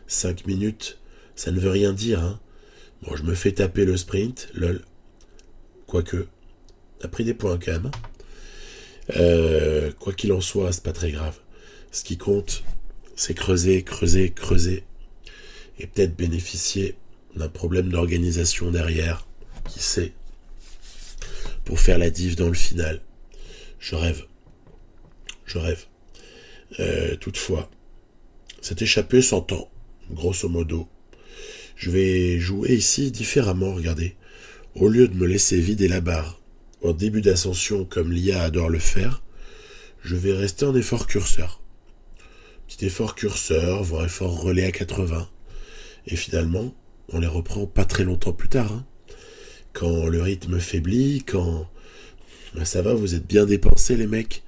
5 minutes, ça ne veut rien dire. Hein. Bon, je me fais taper le sprint, lol. Quoique, on a pris des points quand même. Quoi qu'il en soit, c'est pas très grave. Ce qui compte, c'est creuser, et peut-être bénéficier d'un problème d'organisation derrière, qui sait, pour faire la diff dans le final. Je rêve. Toutefois, cette échappée s'entend, grosso modo. Je vais jouer ici différemment, regardez. Au lieu de me laisser vider la barre en début d'ascension comme l'IA adore le faire, je vais rester en effort curseur. Petit effort curseur, voire effort relais à 80. Et finalement, on les reprend pas très longtemps plus tard. Hein. Quand le rythme faiblit, quand... Ben ça va, vous êtes bien dépensés les mecs.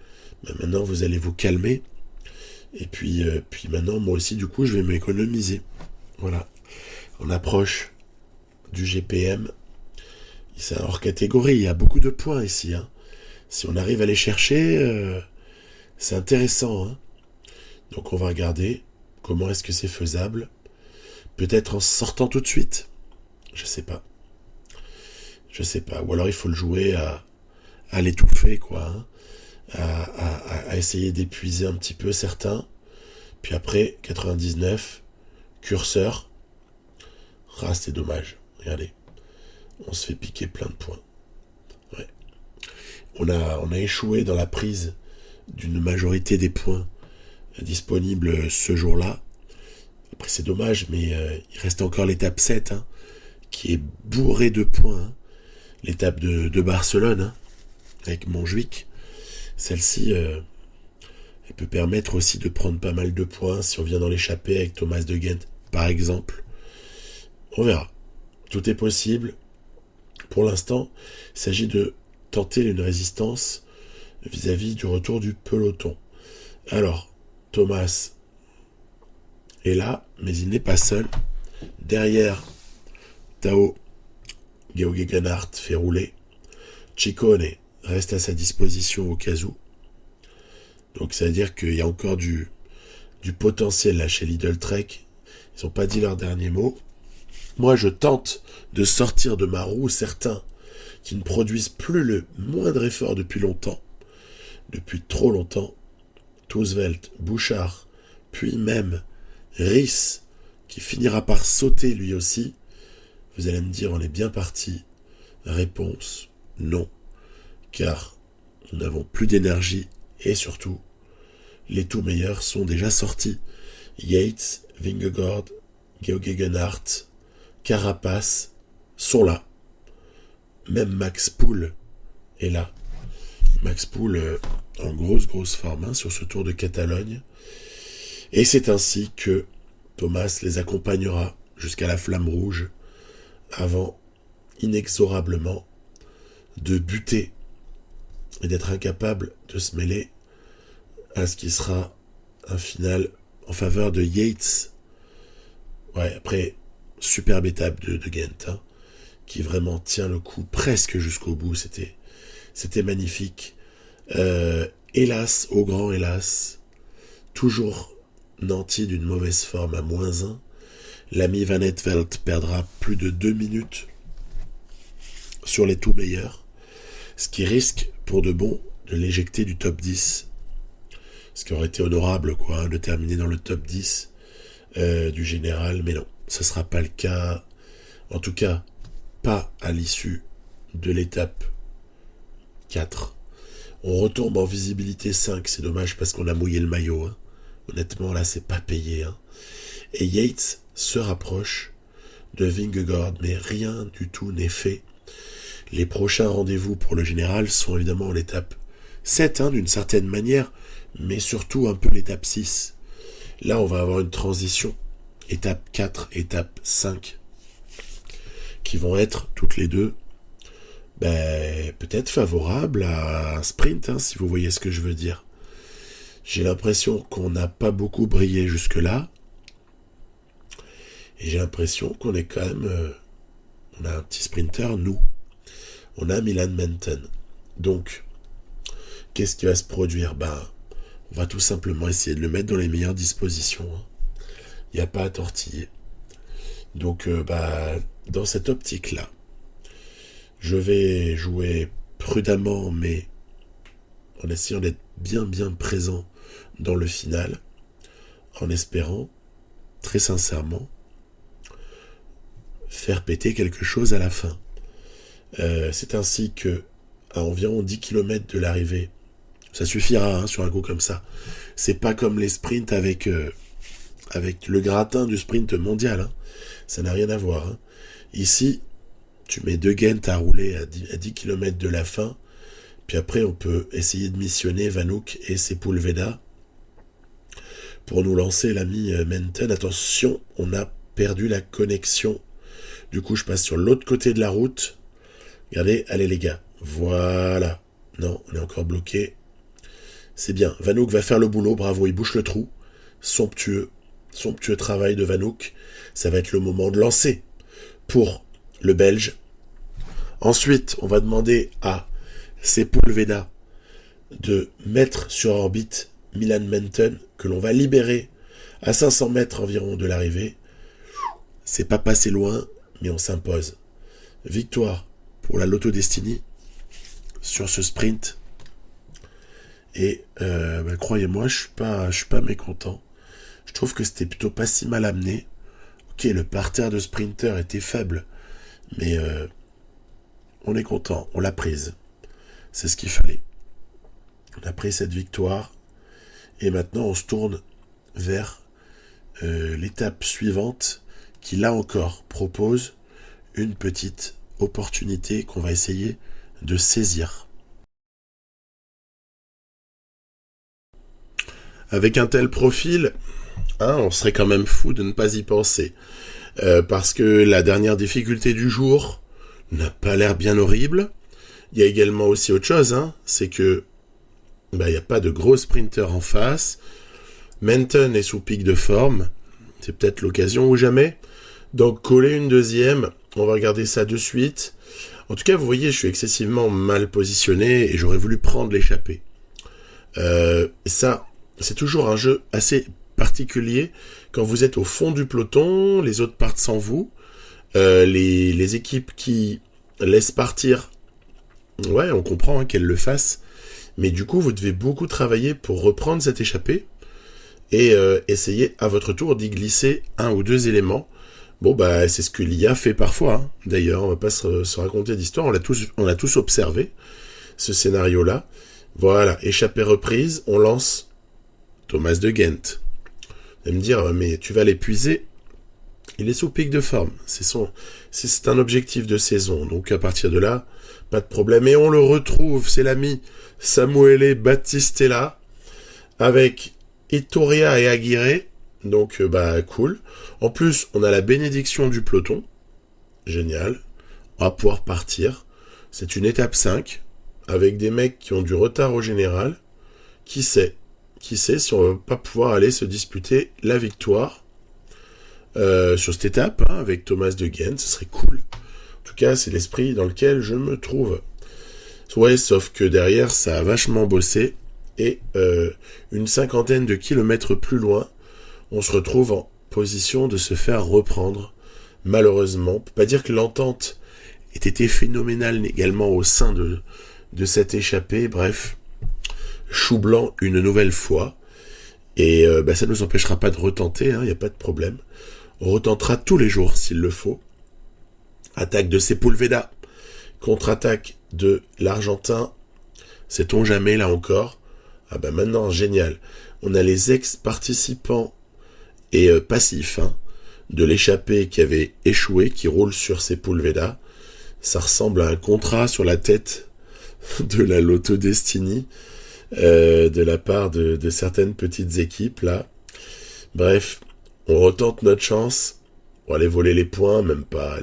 Ben maintenant, vous allez vous calmer. Et puis maintenant, moi aussi, du coup, je vais m'économiser. Voilà. On approche du GPM. C'est hors catégorie, il y a beaucoup de points ici. Hein. Si on arrive à les chercher, c'est intéressant. Hein. Donc on va regarder comment est-ce que c'est faisable. Peut-être en sortant tout de suite. Je sais pas. Ou alors il faut le jouer à l'étouffer, quoi. Hein. À essayer d'épuiser un petit peu certains. Puis après, 99, curseur. Ah, c'est dommage. Regardez. On se fait piquer plein de points. Ouais. On a échoué dans la prise d'une majorité des points disponibles ce jour-là. Après, c'est dommage, mais il reste encore l'étape 7, hein, qui est bourrée de points. Hein. L'étape de Barcelone, hein, avec Montjuic. Celle-ci, elle peut permettre aussi de prendre pas mal de points si on vient dans l'échappée avec Thomas de Gendt, par exemple. On verra. Tout est possible. Pour l'instant, il s'agit de tenter une résistance vis-à-vis du retour du peloton. Alors, Thomas est là, mais il n'est pas seul. Derrière, Tao Geoghegan Hart fait rouler. Ciccone reste à sa disposition au cas où. Donc ça veut dire qu'il y a encore du potentiel là chez Lidl Trek. Ils n'ont pas dit leur dernier mot. Moi, je tente de sortir de ma roue certains qui ne produisent plus le moindre effort depuis longtemps, depuis trop longtemps. Tousvelt, Bouchard, puis même Ries, qui finira par sauter lui aussi. Vous allez me dire, on est bien parti. Réponse, non, car nous n'avons plus d'énergie et surtout, les tout meilleurs sont déjà sortis. Yates, Vingegaard, Geoghegan Hart, Carapace sont là. Même Max Poole est là. Max Poole en grosse forme hein, sur ce Tour de Catalogne. Et c'est ainsi que Thomas les accompagnera jusqu'à la Flamme Rouge avant inexorablement de buter et d'être incapable de se mêler à ce qui sera un final en faveur de Yates. Ouais, après, superbe étape de Ghent, hein, qui vraiment tient le coup presque jusqu'au bout. C'était magnifique. Hélas, au grand hélas, toujours nanti d'une mauvaise forme à -1. L'ami Van Etvelt perdra plus de 2 minutes sur les tout meilleurs, ce qui risque pour de bon de l'éjecter du top 10. Ce qui aurait été honorable, quoi, hein, de terminer dans le top 10 du général, mais non, ce ne sera pas le cas. En tout cas, pas à l'issue de l'étape 4. On retombe en visibilité 5, c'est dommage parce qu'on a mouillé le maillot. Hein. Honnêtement, là, c'est pas payé. Hein. Et Yates se rapproche de Vingegaard, mais rien du tout n'est fait. Les prochains rendez-vous pour le général sont évidemment l'étape 7, hein, d'une certaine manière, mais surtout un peu l'étape 6. Là, on va avoir une transition, étape 4, étape 5, qui vont être toutes les deux peut-être favorables à un sprint, hein, si vous voyez ce que je veux dire. J'ai l'impression qu'on n'a pas beaucoup brillé jusque-là, et j'ai l'impression qu'on est quand même... on a un petit sprinter, nous. On a Milan Menton. Donc, qu'est-ce qui va se produire ? On va tout simplement essayer de le mettre dans les meilleures dispositions. Il n'y a pas à tortiller. Donc, dans cette optique-là, je vais jouer prudemment, mais en essayant d'être bien présent dans le final, en espérant, très sincèrement, faire péter quelque chose à la fin. C'est ainsi que, à environ 10 km de l'arrivée, ça suffira hein, sur un coup comme ça. C'est pas comme les sprints avec le gratin du sprint mondial. Hein. Ça n'a rien à voir. Hein. Ici, tu mets 2 Ghent à rouler à 10 km de la fin. Puis après, on peut essayer de missionner Vanouk et Sepulveda pour nous lancer l'ami Menton. Attention, on a perdu la connexion. Du coup, je passe sur l'autre côté de la route. Regardez, allez les gars. Voilà. Non, on est encore bloqué. C'est bien. Vanouk va faire le boulot. Bravo, il bouche le trou. Somptueux travail de Vanouk. Ça va être le moment de lancer pour le Belge. Ensuite, on va demander à Sepulveda de mettre sur orbite Milan Menton, que l'on va libérer à 500 mètres environ de l'arrivée. C'est pas passé loin, mais on s'impose. Victoire pour la Lotto Destiny sur ce sprint. Et croyez-moi, je suis pas mécontent. Je trouve que c'était plutôt pas si mal amené. Ok, le parterre de sprinter était faible, mais on est content, on l'a prise. C'est ce qu'il fallait. On a pris cette victoire, et maintenant on se tourne vers l'étape suivante, qui là encore propose une petite opportunité qu'on va essayer de saisir. Avec un tel profil, on serait quand même fou de ne pas y penser. Parce que la dernière difficulté du jour n'a pas l'air bien horrible. Il y a également aussi autre chose, c'est que il n'y a pas de gros sprinter en face. Menton est sous pic de forme. C'est peut-être l'occasion ou jamais. Donc coller une deuxième, on va regarder ça de suite. En tout cas, vous voyez, je suis excessivement mal positionné et j'aurais voulu prendre l'échappée. Ça, c'est toujours un jeu assez particulier. Quand vous êtes au fond du peloton, les autres partent sans vous. Les équipes qui laissent partir, ouais, on comprend qu'elles le fassent. Mais du coup, vous devez beaucoup travailler pour reprendre cette échappée et essayer à votre tour d'y glisser un ou deux éléments. Bon, c'est ce que l'IA fait parfois. D'ailleurs, on va pas se raconter d'histoire. On l'a tous observé, ce scénario-là. Voilà, échappée reprise, on lance Thomas de Ghent. Vous allez me dire, mais tu vas l'épuiser. Il est sous pic de forme. C'est un objectif de saison. Donc à partir de là, pas de problème. Et on le retrouve, c'est l'ami Samuele Battistella avec Itoria et Aguirre. Donc cool. En plus, on a la bénédiction du peloton. Génial. On va pouvoir partir. C'est une étape 5 avec des mecs qui ont du retard au général. Qui sait si on va pas pouvoir aller se disputer la victoire sur cette étape avec Thomas de Gendt, ce serait cool. En tout cas, c'est l'esprit dans lequel je me trouve. Ouais, sauf que derrière, ça a vachement bossé et une 50aine de kilomètres plus loin, on se retrouve en position de se faire reprendre. Malheureusement, on peut pas dire que l'entente ait été phénoménale également au sein de cette échappée. Bref, chou blanc une nouvelle fois. Et ça ne nous empêchera pas de retenter, il n'y a pas de problème. On retentera tous les jours s'il le faut. Attaque de Sepulveda, contre-attaque de l'Argentin. Sait-on jamais là encore? Maintenant, génial. On a les ex-participants et passifs de l'échappée qui avait échoué, qui roule sur Sepulveda. Ça ressemble à un contrat sur la tête de la Lotto Destiny de la part de certaines petites équipes là. Bref, on retente notre chance pour aller voler les points, même pas.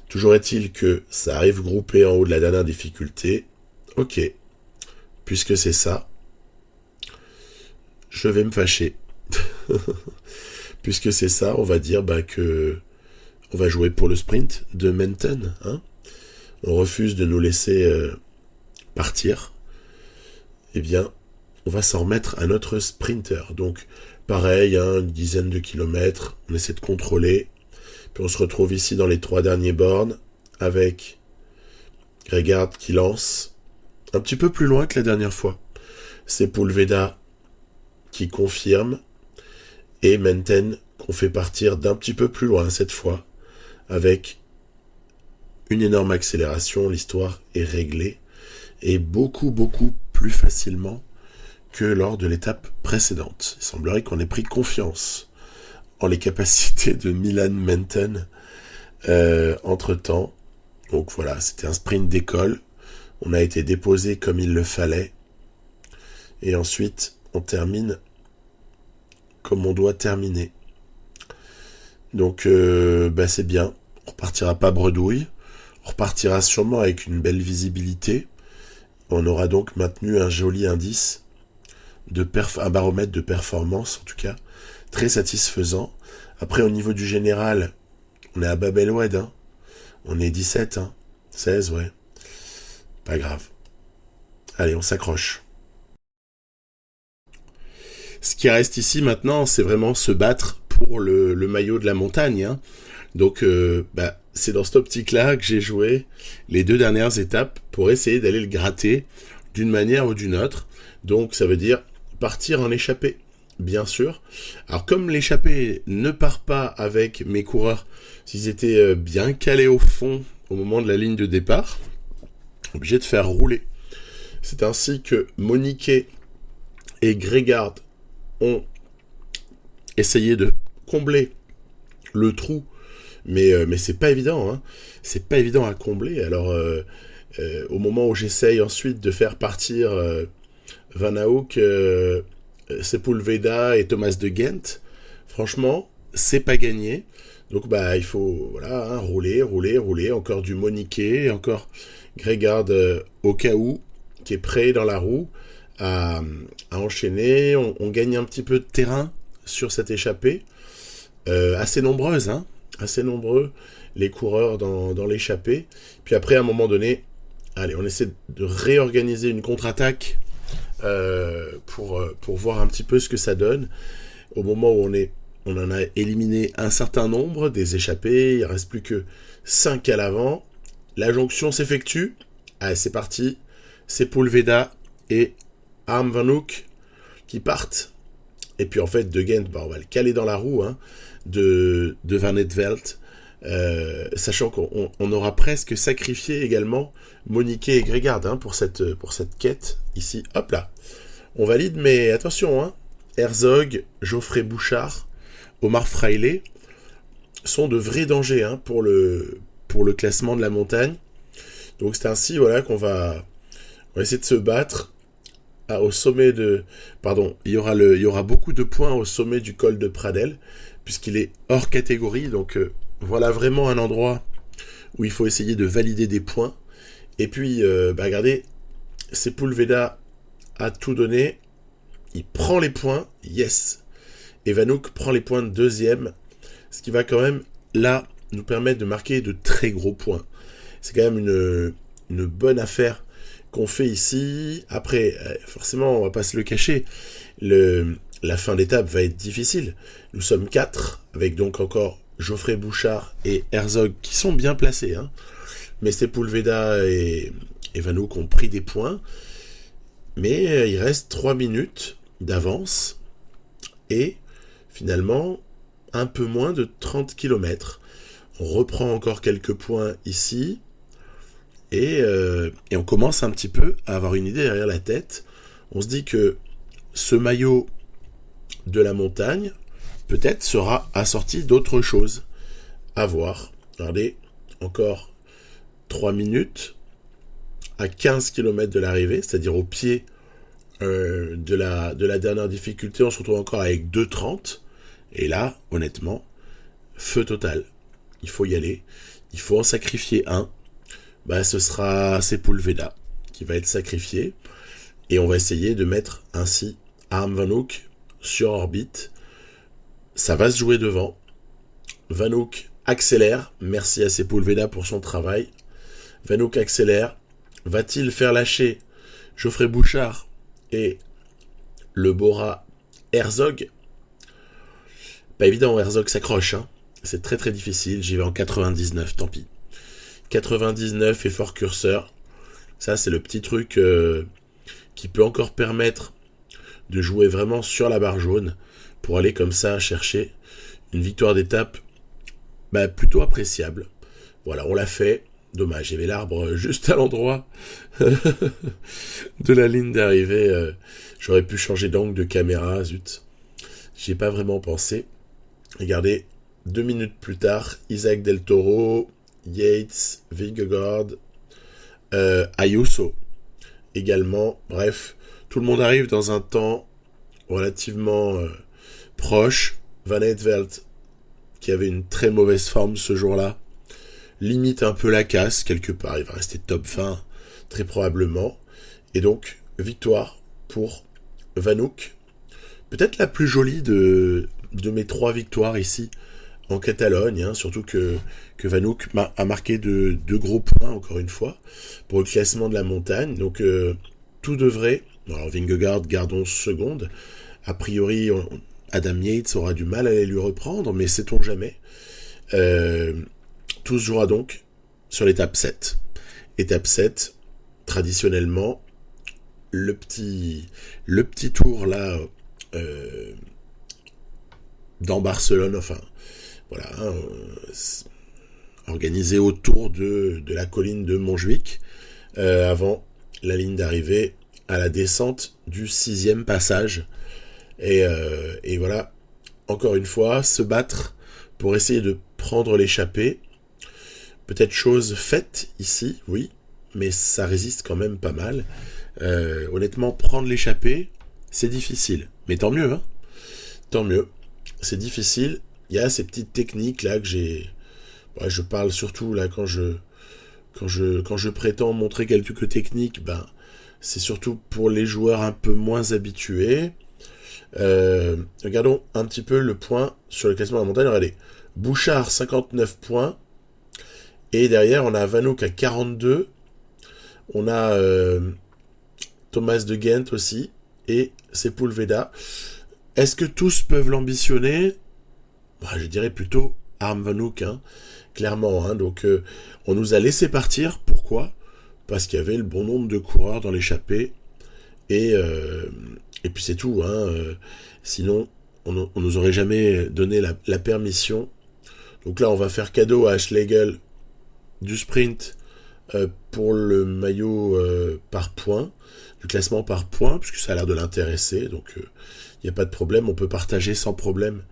Toujours est-il que ça arrive groupé en haut de la dernière difficulté. Ok, puisque c'est ça, je vais me fâcher. Puisque c'est ça, on va dire que on va jouer pour le sprint de Menton. On refuse de nous laisser partir. Eh bien, on va s'en remettre à notre sprinter. Donc, pareil, une dizaine de kilomètres, on essaie de contrôler. Puis on se retrouve ici dans les 3 derniers bornes avec Gregard qui lance un petit peu plus loin que la dernière fois. Sepulveda qui confirme et Menton qu'on fait partir d'un petit peu plus loin cette fois avec une énorme accélération. L'histoire est réglée et beaucoup plus facilement que lors de l'étape précédente. Il semblerait qu'on ait pris confiance en les capacités de Milan Menton entre-temps. Donc voilà, c'était un sprint d'école. On a été déposé comme il le fallait. Et ensuite, on termine comme on doit terminer. Donc c'est bien. On repartira pas bredouille. On repartira sûrement avec une belle visibilité. On aura donc maintenu un joli indice un baromètre de performance, en tout cas, très satisfaisant. Après, au niveau du général, on est à Bab el-Oued, on est 17, 16, ouais. Pas grave. Allez, on s'accroche. Ce qui reste ici maintenant, c'est vraiment se battre pour le maillot de la montagne. Donc, c'est dans cette optique-là que j'ai joué les 2 dernières étapes pour essayer d'aller le gratter d'une manière ou d'une autre. Donc, ça veut dire partir en échappée, bien sûr. Alors, comme l'échappée ne part pas avec mes coureurs, s'ils étaient bien calés au fond au moment de la ligne de départ, obligé de faire rouler. C'est ainsi que Moniquet et Gregard ont essayé de combler le trou, mais c'est pas évident, c'est pas évident à combler. Alors au moment où j'essaye ensuite de faire partir Van Auk, Sepulveda et Thomas de Gendt, franchement c'est pas gagné. Donc il faut rouler, encore du Moniquet, encore Gregard au cas où, qui est prêt dans la roue à enchaîner. On gagne un petit peu de terrain sur cette échappée, assez nombreuse, assez nombreux les coureurs dans l'échappée. Puis après, à un moment donné, allez, on essaie de réorganiser une contre-attaque pour voir un petit peu ce que ça donne. Au moment où on en a éliminé un certain nombre des échappées, il ne reste plus que 5 à l'avant. La jonction s'effectue. Allez, c'est parti. Sepulveda et Harm Van Hoek qui partent. Et puis en fait, De Gendt, on va le caler dans la roue de Van Etvelt, sachant qu'on aura presque sacrifié également Moniquet et Gregard pour cette quête ici. Hop là, on valide, mais attention, Herzog, Geoffrey Bouchard Omar Fraile sont de vrais dangers hein, pour le classement de la montagne. Donc c'est ainsi voilà, qu'on va essayer de se battre au sommet de... Pardon, il y aura beaucoup de points au sommet du col de Pradel, puisqu'il est hors catégorie. Donc voilà vraiment un endroit où il faut essayer de valider des points. Et puis, regardez, Sepúlveda a tout donné. Il prend les points, yes. Et Vanouk prend les points de deuxième, ce qui va quand même, là, nous permettre de marquer de très gros points. C'est quand même une bonne affaire qu'on fait ici. Après, forcément, on va pas se le cacher, la fin d'étape va être difficile. Nous sommes 4, avec donc encore Geoffrey Bouchard et Herzog qui sont bien placés. Hein. Mais Sepúlveda et Vanouk ont pris des points. Mais il reste 3 minutes d'avance et finalement un peu moins de 30 km. On reprend encore quelques points ici et on commence un petit peu à avoir une idée derrière la tête. On se dit que ce maillot de la montagne peut-être sera assorti d'autres choses. À voir. Regardez, encore 3 minutes à 15 km de l'arrivée, c'est-à-dire au pied de la dernière difficulté, on se retrouve encore avec 2,30. Et là, honnêtement, feu total. Il faut y aller. Il faut en sacrifier un. Ce sera Sepúlveda qui va être sacrifié. Et on va essayer de mettre ainsi Harm Vanouk sur orbite. Ça va se jouer devant. Vanouk accélère. Merci à Sepúlveda pour son travail. Vanouk accélère. Va-t-il faire lâcher Geoffrey Bouchard et le Bora Herzog? Pas évident, Herzog s'accroche. Hein. C'est très très difficile. J'y vais en 99, tant pis. 99 et fort curseur. Ça, c'est le petit truc qui peut encore permettre de jouer vraiment sur la barre jaune pour aller comme ça chercher une victoire d'étape plutôt appréciable. Voilà, on l'a fait. Dommage, il y avait l'arbre juste à l'endroit de la ligne d'arrivée. J'aurais pu changer d'angle de caméra, zut. J'y ai pas vraiment pensé. Regardez, 2 minutes plus tard, Isaac Del Toro, Yates, Vingegaard, Ayuso également. Bref, tout le monde arrive dans un temps relativement proche. Van Aertvelt, qui avait une très mauvaise forme ce jour-là, limite un peu la casse quelque part. Il va rester top 20 très probablement. Et donc, victoire pour Vanouk. Peut-être la plus jolie de mes 3 victoires ici en Catalogne, hein, surtout que Vanouk a marqué de gros points, encore une fois, pour le classement de la montagne. Donc, tout devrait... Alors, Vingegaard, gardons seconde. A priori, Adam Yates aura du mal à aller lui reprendre, mais sait-on jamais. Tout se jouera donc sur l'étape 7. Étape 7, traditionnellement, le petit tour là dans Barcelone, enfin voilà, hein, organisé autour de la colline de Montjuïc, avant la ligne d'arrivée à la descente du 6e passage. Et voilà, encore une fois, se battre pour essayer de prendre l'échappée. Peut-être chose faite ici, oui, mais ça résiste quand même pas mal. Honnêtement, prendre l'échappée, c'est difficile. Mais tant mieux, hein. Tant mieux. C'est difficile. Il y a ces petites techniques là que j'ai... Ouais, je parle surtout là quand je prétends montrer quelques techniques, c'est surtout pour les joueurs un peu moins habitués. Regardons un petit peu le point sur le classement de la montagne. Regardez, Bouchard 59 points. Et derrière, on a Vanouk à 42. On a Thomas de Ghent aussi. Et Sepúlveda. Est-ce que tous peuvent l'ambitionner ? Je dirais plutôt Harm Vanouk, hein, clairement. Hein. Donc, on nous a laissé partir. Pourquoi ? Parce qu'il y avait le bon nombre de coureurs dans l'échappée. Et puis c'est tout. Hein. Sinon, on nous aurait jamais donné la permission. Donc là, on va faire cadeau à Schlegel du sprint pour le maillot par points, du classement par points, puisque ça a l'air de l'intéresser. Donc, il n'y a pas de problème. On peut partager sans problème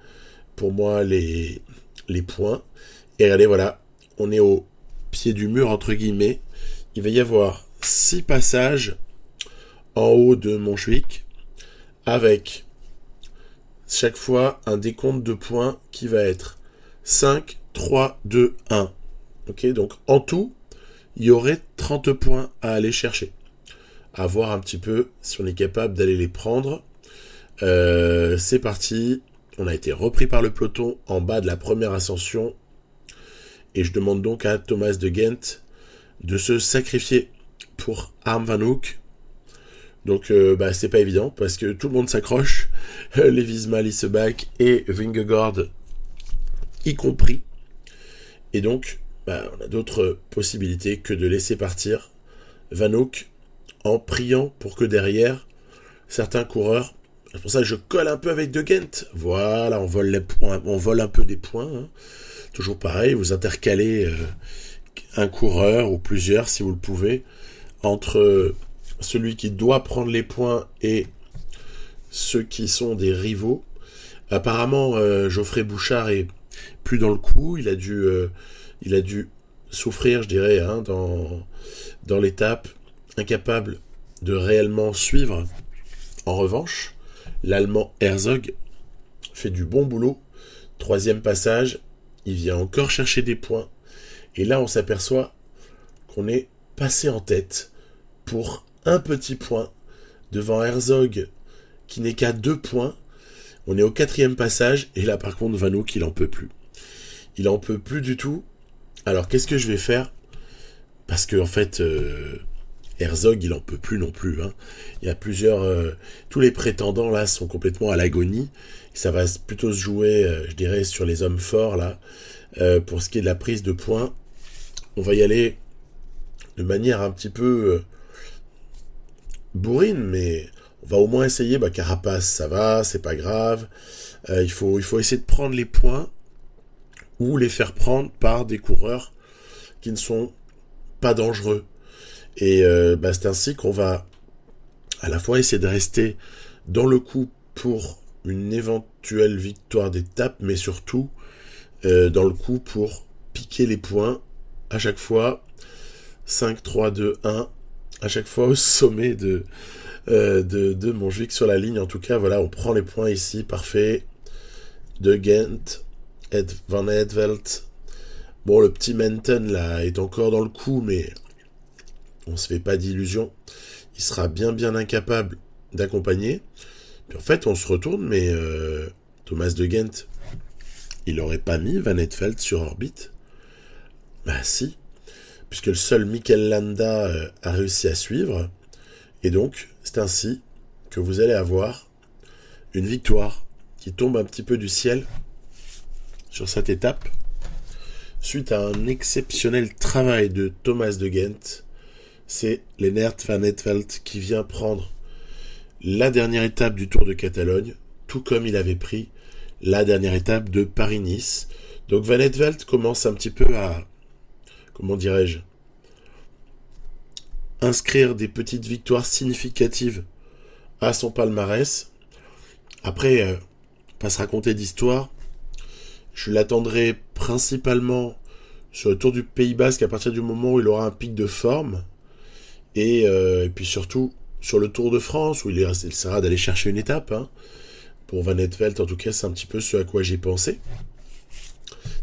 pour moi les points. Et regardez, voilà, on est au pied du mur, entre guillemets. Il va y avoir 6 passages en haut de Montjuic, avec chaque fois un décompte de points qui va être 5, 3, 2, 1. Ok, donc en tout, il y aurait 30 points à aller chercher. À voir un petit peu si on est capable d'aller les prendre. C'est parti. On a été repris par le peloton en bas de la première ascension. Et je demande donc à Thomas de Gendt de se sacrifier pour Harm Van Hoek. Donc c'est pas évident parce que tout le monde s'accroche. Les Visma, Liseback et Vingegaard y compris. Et donc on a d'autres possibilités que de laisser partir Van Hoek en priant pour que derrière certains coureurs. C'est pour ça que je colle un peu avec De Gendt. Voilà, on vole un peu des points. Hein. Toujours pareil, vous intercalez un coureur ou plusieurs si vous le pouvez entre celui qui doit prendre les points et ceux qui sont des rivaux. Apparemment, Geoffrey Bouchard est plus dans le coup. Il a dû souffrir, je dirais, hein, dans l'étape, incapable de réellement suivre. En revanche, l'Allemand Herzog fait du bon boulot. 3e passage, il vient encore chercher des points. Et là, on s'aperçoit qu'on est passé en tête pour un petit point devant Herzog qui n'est qu'à 2 points. On est au 4e passage et là, par contre, Van Hoek, il en peut plus. Il en peut plus du tout. Alors, qu'est-ce que je vais faire ? Parce que en fait, Herzog, il en peut plus non plus. Hein. Il y a plusieurs... tous les prétendants, là, sont complètement à l'agonie. Ça va plutôt se jouer, je dirais, sur les hommes forts, là. Pour ce qui est de la prise de points, on va y aller de manière un petit peu bourrine, mais on va au moins essayer. Carapace, ça va, c'est pas grave. Il faut essayer de prendre les points ou les faire prendre par des coureurs qui ne sont pas dangereux. Et c'est ainsi qu'on va à la fois essayer de rester dans le coup pour une éventuelle victoire d'étape, mais surtout dans le coup pour piquer les points à chaque fois. 5, 3, 2, 1 à chaque fois au sommet de Montjuic sur la ligne. En tout cas, voilà, on prend les points ici, parfait. De Gendt, Van Edvelt. Bon, le petit Menton là est encore dans le coup, mais on se fait pas d'illusions. Il sera bien incapable d'accompagner. Puis en fait, on se retourne, mais Thomas de Gendt, il aurait pas mis Van Edvelt sur orbite. Si, puisque le seul Mikel Landa a réussi à suivre. Et donc, c'est ainsi que vous allez avoir une victoire qui tombe un petit peu du ciel sur cette étape, suite à un exceptionnel travail de Thomas de Gendt. C'est Lennert Van Edvelt qui vient prendre la dernière étape du Tour de Catalogne, tout comme il avait pris la dernière étape de Paris-Nice. Donc Van Edvelt commence un petit peu à, comment dirais-je, inscrire des petites victoires significatives à son palmarès. Après, pas se raconter d'histoire, je l'attendrai principalement sur le Tour du Pays Basque à partir du moment où il aura un pic de forme, et puis surtout sur le Tour de France où il essaiera d'aller chercher une étape. Hein. Pour Van Edvelt, en tout cas, c'est un petit peu ce à quoi j'ai pensé.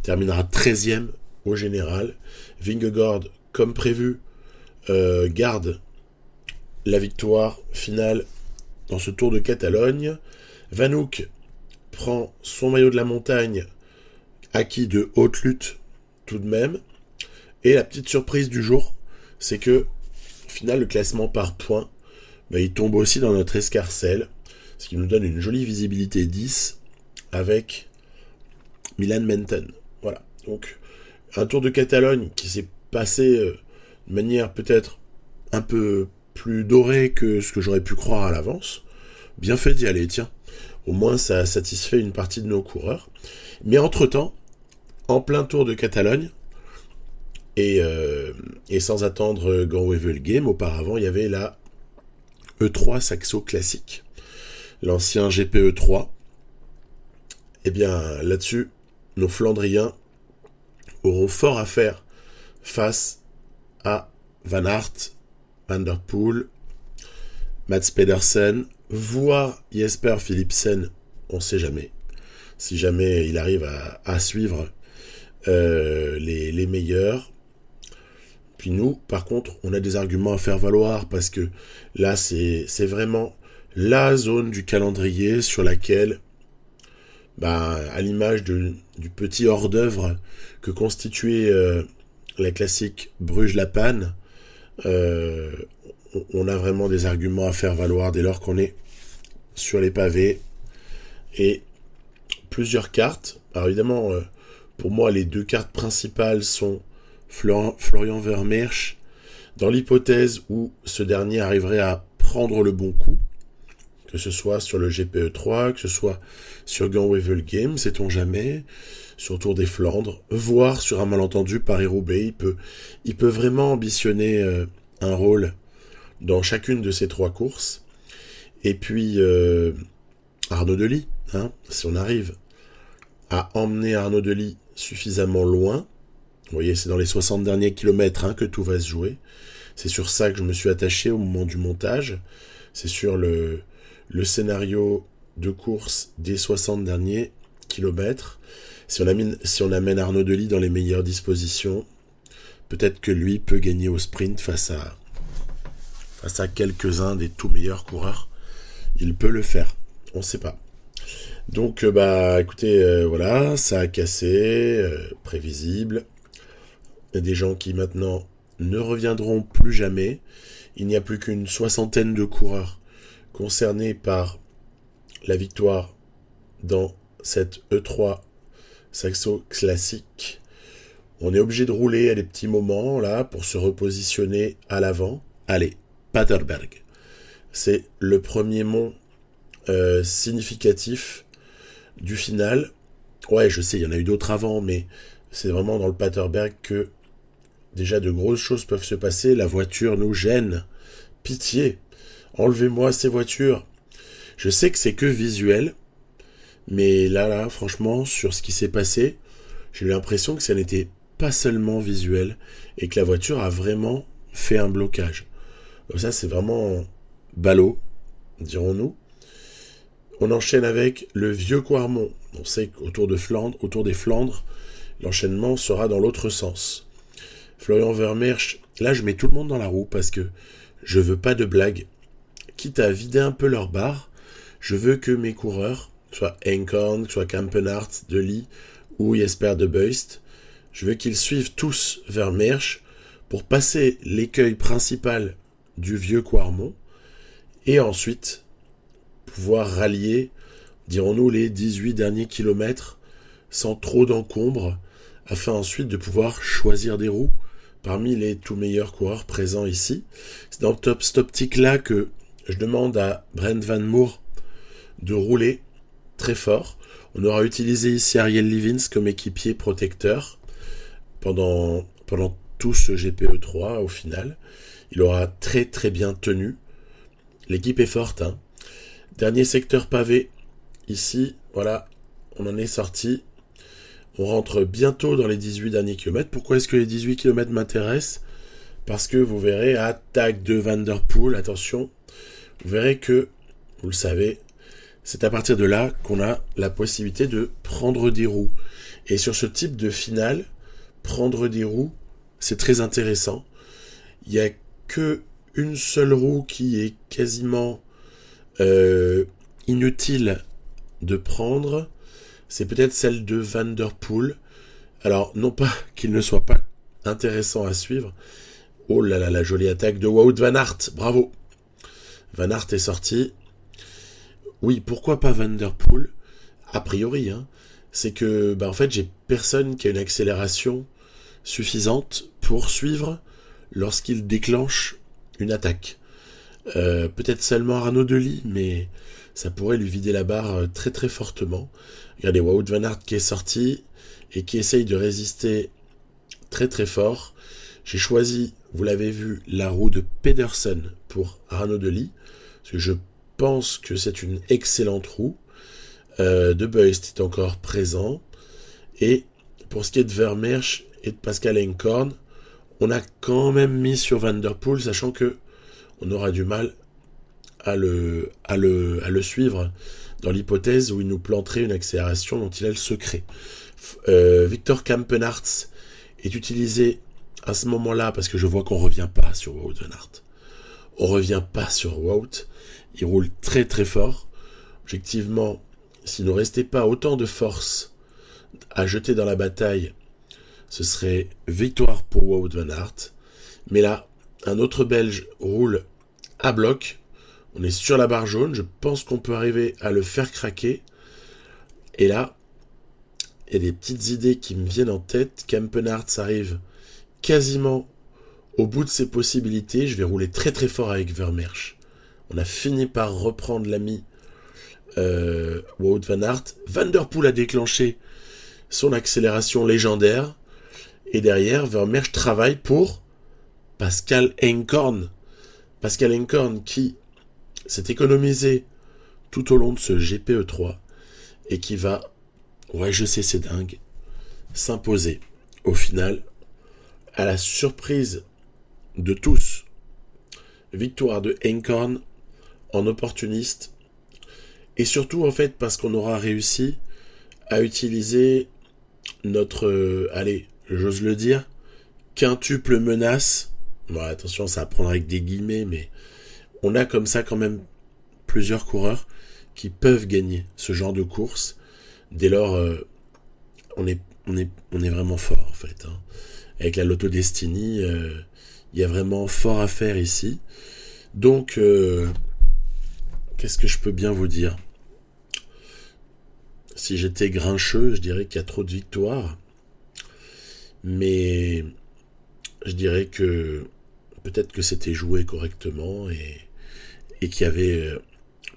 Terminera 13e au général. Vingegaard, comme prévu, garde la victoire finale dans ce Tour de Catalogne. Van Hoek prend son maillot de la montagne, acquis de haute lutte tout de même. Et la petite surprise du jour, c'est que, au final, le classement par points, il tombe aussi dans notre escarcelle, ce qui nous donne une jolie visibilité 10 avec Milan Menton. Voilà. Donc, un Tour de Catalogne qui s'est passé de manière peut-être un peu plus dorée que ce que j'aurais pu croire à l'avance. Bien fait d'y aller, tiens. Au moins, ça a satisfait une partie de nos coureurs. Mais entre-temps, en plein Tour de Catalogne, et sans attendre Gant-Wevelgem, auparavant, il y avait la E3 Saxo Classique, l'ancien GPE3, Eh bien, là-dessus, nos Flandriens auront fort à faire face à Van Aert, Van der Poel, Mats Pedersen, voire Jesper Philipsen, on ne sait jamais. Si jamais il arrive à suivre les meilleurs. Puis nous, par contre, on a des arguments à faire valoir parce que là, c'est vraiment la zone du calendrier sur laquelle, à l'image du petit hors-d'œuvre que constituait la classique Bruges-La Panne, on a vraiment des arguments à faire valoir dès lors qu'on est sur les pavés. Et plusieurs cartes. Alors évidemment, pour moi, les 2 cartes principales sont Florian Vermeersch, dans l'hypothèse où ce dernier arriverait à prendre le bon coup, que ce soit sur le GPE3, que ce soit sur Gand-Wevelgem, sait-on jamais, sur Tour des Flandres, voire sur un malentendu Paris-Roubaix. Il peut vraiment ambitionner un rôle dans chacune de ces 3 courses. Et puis, Arnaud Delis, si on arrive à emmener Arnaud Delis suffisamment loin, vous voyez, c'est dans les 60 derniers kilomètres que tout va se jouer. C'est sur ça que je me suis attaché au moment du montage. C'est sur le scénario de course des 60 derniers kilomètres. Si on amène Arnaud Delis dans les meilleures dispositions, peut-être que lui peut gagner au sprint face à quelques-uns des tout meilleurs coureurs. Il peut le faire. On ne sait pas. Donc, écoutez, voilà, ça a cassé, prévisible. Il y a des gens qui maintenant ne reviendront plus jamais. Il n'y a plus qu'une 60aine de coureurs concernés par la victoire dans cette E3 Saxo classique. On est obligé de rouler à des petits moments là pour se repositionner à l'avant. Allez, Paterberg. C'est le premier mont significatif du final. Ouais, je sais, il y en a eu d'autres avant, mais c'est vraiment dans le Paterberg que déjà de grosses choses peuvent se passer. La voiture nous gêne. Pitié, enlevez-moi ces voitures. Je sais que c'est que visuel, mais là, franchement, sur ce qui s'est passé, j'ai eu l'impression que ça n'était pas seulement visuel et que la voiture a vraiment fait un blocage. Donc ça, c'est vraiment ballot, dirons-nous. On enchaîne avec le vieux Quarmont. On sait qu'autour des Flandres, l'enchaînement sera dans l'autre sens. Florian Vermeersch, là je mets tout le monde dans la roue parce que je veux pas de blague. Quitte à vider un peu leur barre, je veux que mes coureurs, soit Enkorn, soit Kampenhardt, Delis ou Jesper de Beust, je veux qu'ils suivent tous Vermeersch pour passer l'écueil principal du vieux Quarmont et ensuite pouvoir rallier, dirons-nous, les 18 derniers kilomètres sans trop d'encombre, afin ensuite de pouvoir choisir des roues parmi les tout meilleurs coureurs présents ici. C'est dans cette optique-là que je demande à Brent Van Moer de rouler très fort. On aura utilisé ici Ariel Livins comme équipier protecteur pendant tout ce GPE3 au final. Il aura très très bien tenu. L'équipe est forte, Dernier secteur pavé, ici, voilà, on en est sorti. On rentre bientôt dans les 18 derniers kilomètres. Pourquoi est-ce que les 18 kilomètres m'intéressent ? Parce que vous verrez, attaque de Van der Poel, attention, vous verrez que, vous le savez, c'est à partir de là qu'on a la possibilité de prendre des roues. Et sur ce type de finale, prendre des roues, c'est très intéressant. Il n'y a que une seule roue qui est quasiment inutile de prendre, c'est peut-être celle de Van der Poel. Alors, non pas qu'il ne soit pas intéressant à suivre. Oh là là, la jolie attaque de Wout van Aert, bravo. Van Aert est sorti. Oui, pourquoi pas Van der Poel ? A priori, c'est que, en fait, j'ai personne qui a une accélération suffisante pour suivre lorsqu'il déclenche une attaque. Peut-être seulement Arnaud Delis, mais ça pourrait lui vider la barre très très fortement. Regardez, Wout van Aert qui est sorti et qui essaye de résister très très fort. J'ai choisi, vous l'avez vu, la roue de Pedersen pour Arnaud Delis, parce que je pense que c'est une excellente roue. De Beust est encore présent. Et pour ce qui est de Vermeersch et de Pascal Enkorn, on a quand même mis sur Van Der Poel, sachant que on aura du mal à le suivre dans l'hypothèse où il nous planterait une accélération dont il a le secret. Victor Kampenarts est utilisé à ce moment-là parce que je vois qu'on revient pas sur Wout van Aert. On revient pas sur Wout. Il roule très très fort. Objectivement, s'il ne restait pas autant de force à jeter dans la bataille, ce serait victoire pour Wout van Aert. Mais là, un autre Belge roule à bloc. On est sur la barre jaune. Je pense qu'on peut arriver à le faire craquer. Et là, il y a des petites idées qui me viennent en tête. Kampenarts arrive quasiment au bout de ses possibilités. Je vais rouler très très fort avec Vermeersch. On a fini par reprendre l'ami Wout van Aert. Van Der Poel a déclenché son accélération légendaire. Et derrière, Vermeersch travaille pour Pascal Enkorn. Pascal Enkorn qui s'est économisé tout au long de ce GPE3 et qui va, ouais je sais c'est dingue, s'imposer au final à la surprise de tous. Victoire de Enkorn en opportuniste et surtout en fait parce qu'on aura réussi à utiliser notre, allez, j'ose le dire, quintuple menace. Bon, attention, ça va prendre avec des guillemets, mais on a comme ça quand même plusieurs coureurs qui peuvent gagner ce genre de course. Dès lors, on est vraiment fort en fait. Hein. Avec la Lotto Destiny, il y a vraiment fort à faire ici. Donc, qu'est-ce que je peux bien vous dire ? Si j'étais grincheux, je dirais qu'il y a trop de victoires. Mais je dirais que peut-être que c'était joué correctement et qu'il y avait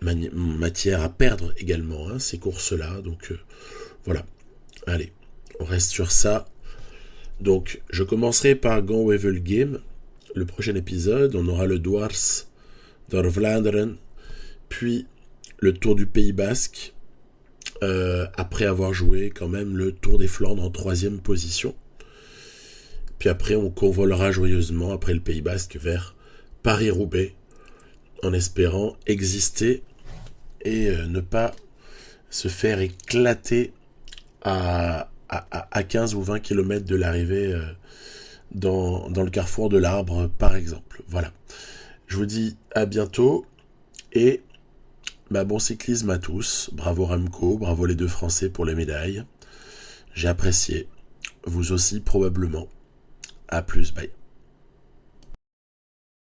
matière à perdre également, hein, ces courses-là. Donc voilà. Allez, on reste sur ça. Donc je commencerai par Gone Wevelgem. Le prochain épisode, on aura le Dwars door Vlaanderen, puis le Tour du Pays Basque, après avoir joué quand même le Tour des Flandres en 3e position. Puis après, on convolera joyeusement après le Pays Basque vers Paris-Roubaix, en espérant exister et ne pas se faire éclater à 15 ou 20 km de l'arrivée dans le carrefour de l'Arbre, par exemple. Voilà. Je vous dis à bientôt et bon cyclisme à tous. Bravo Remco, bravo les deux Français pour les médailles. J'ai apprécié. Vous aussi probablement. À plus, bye.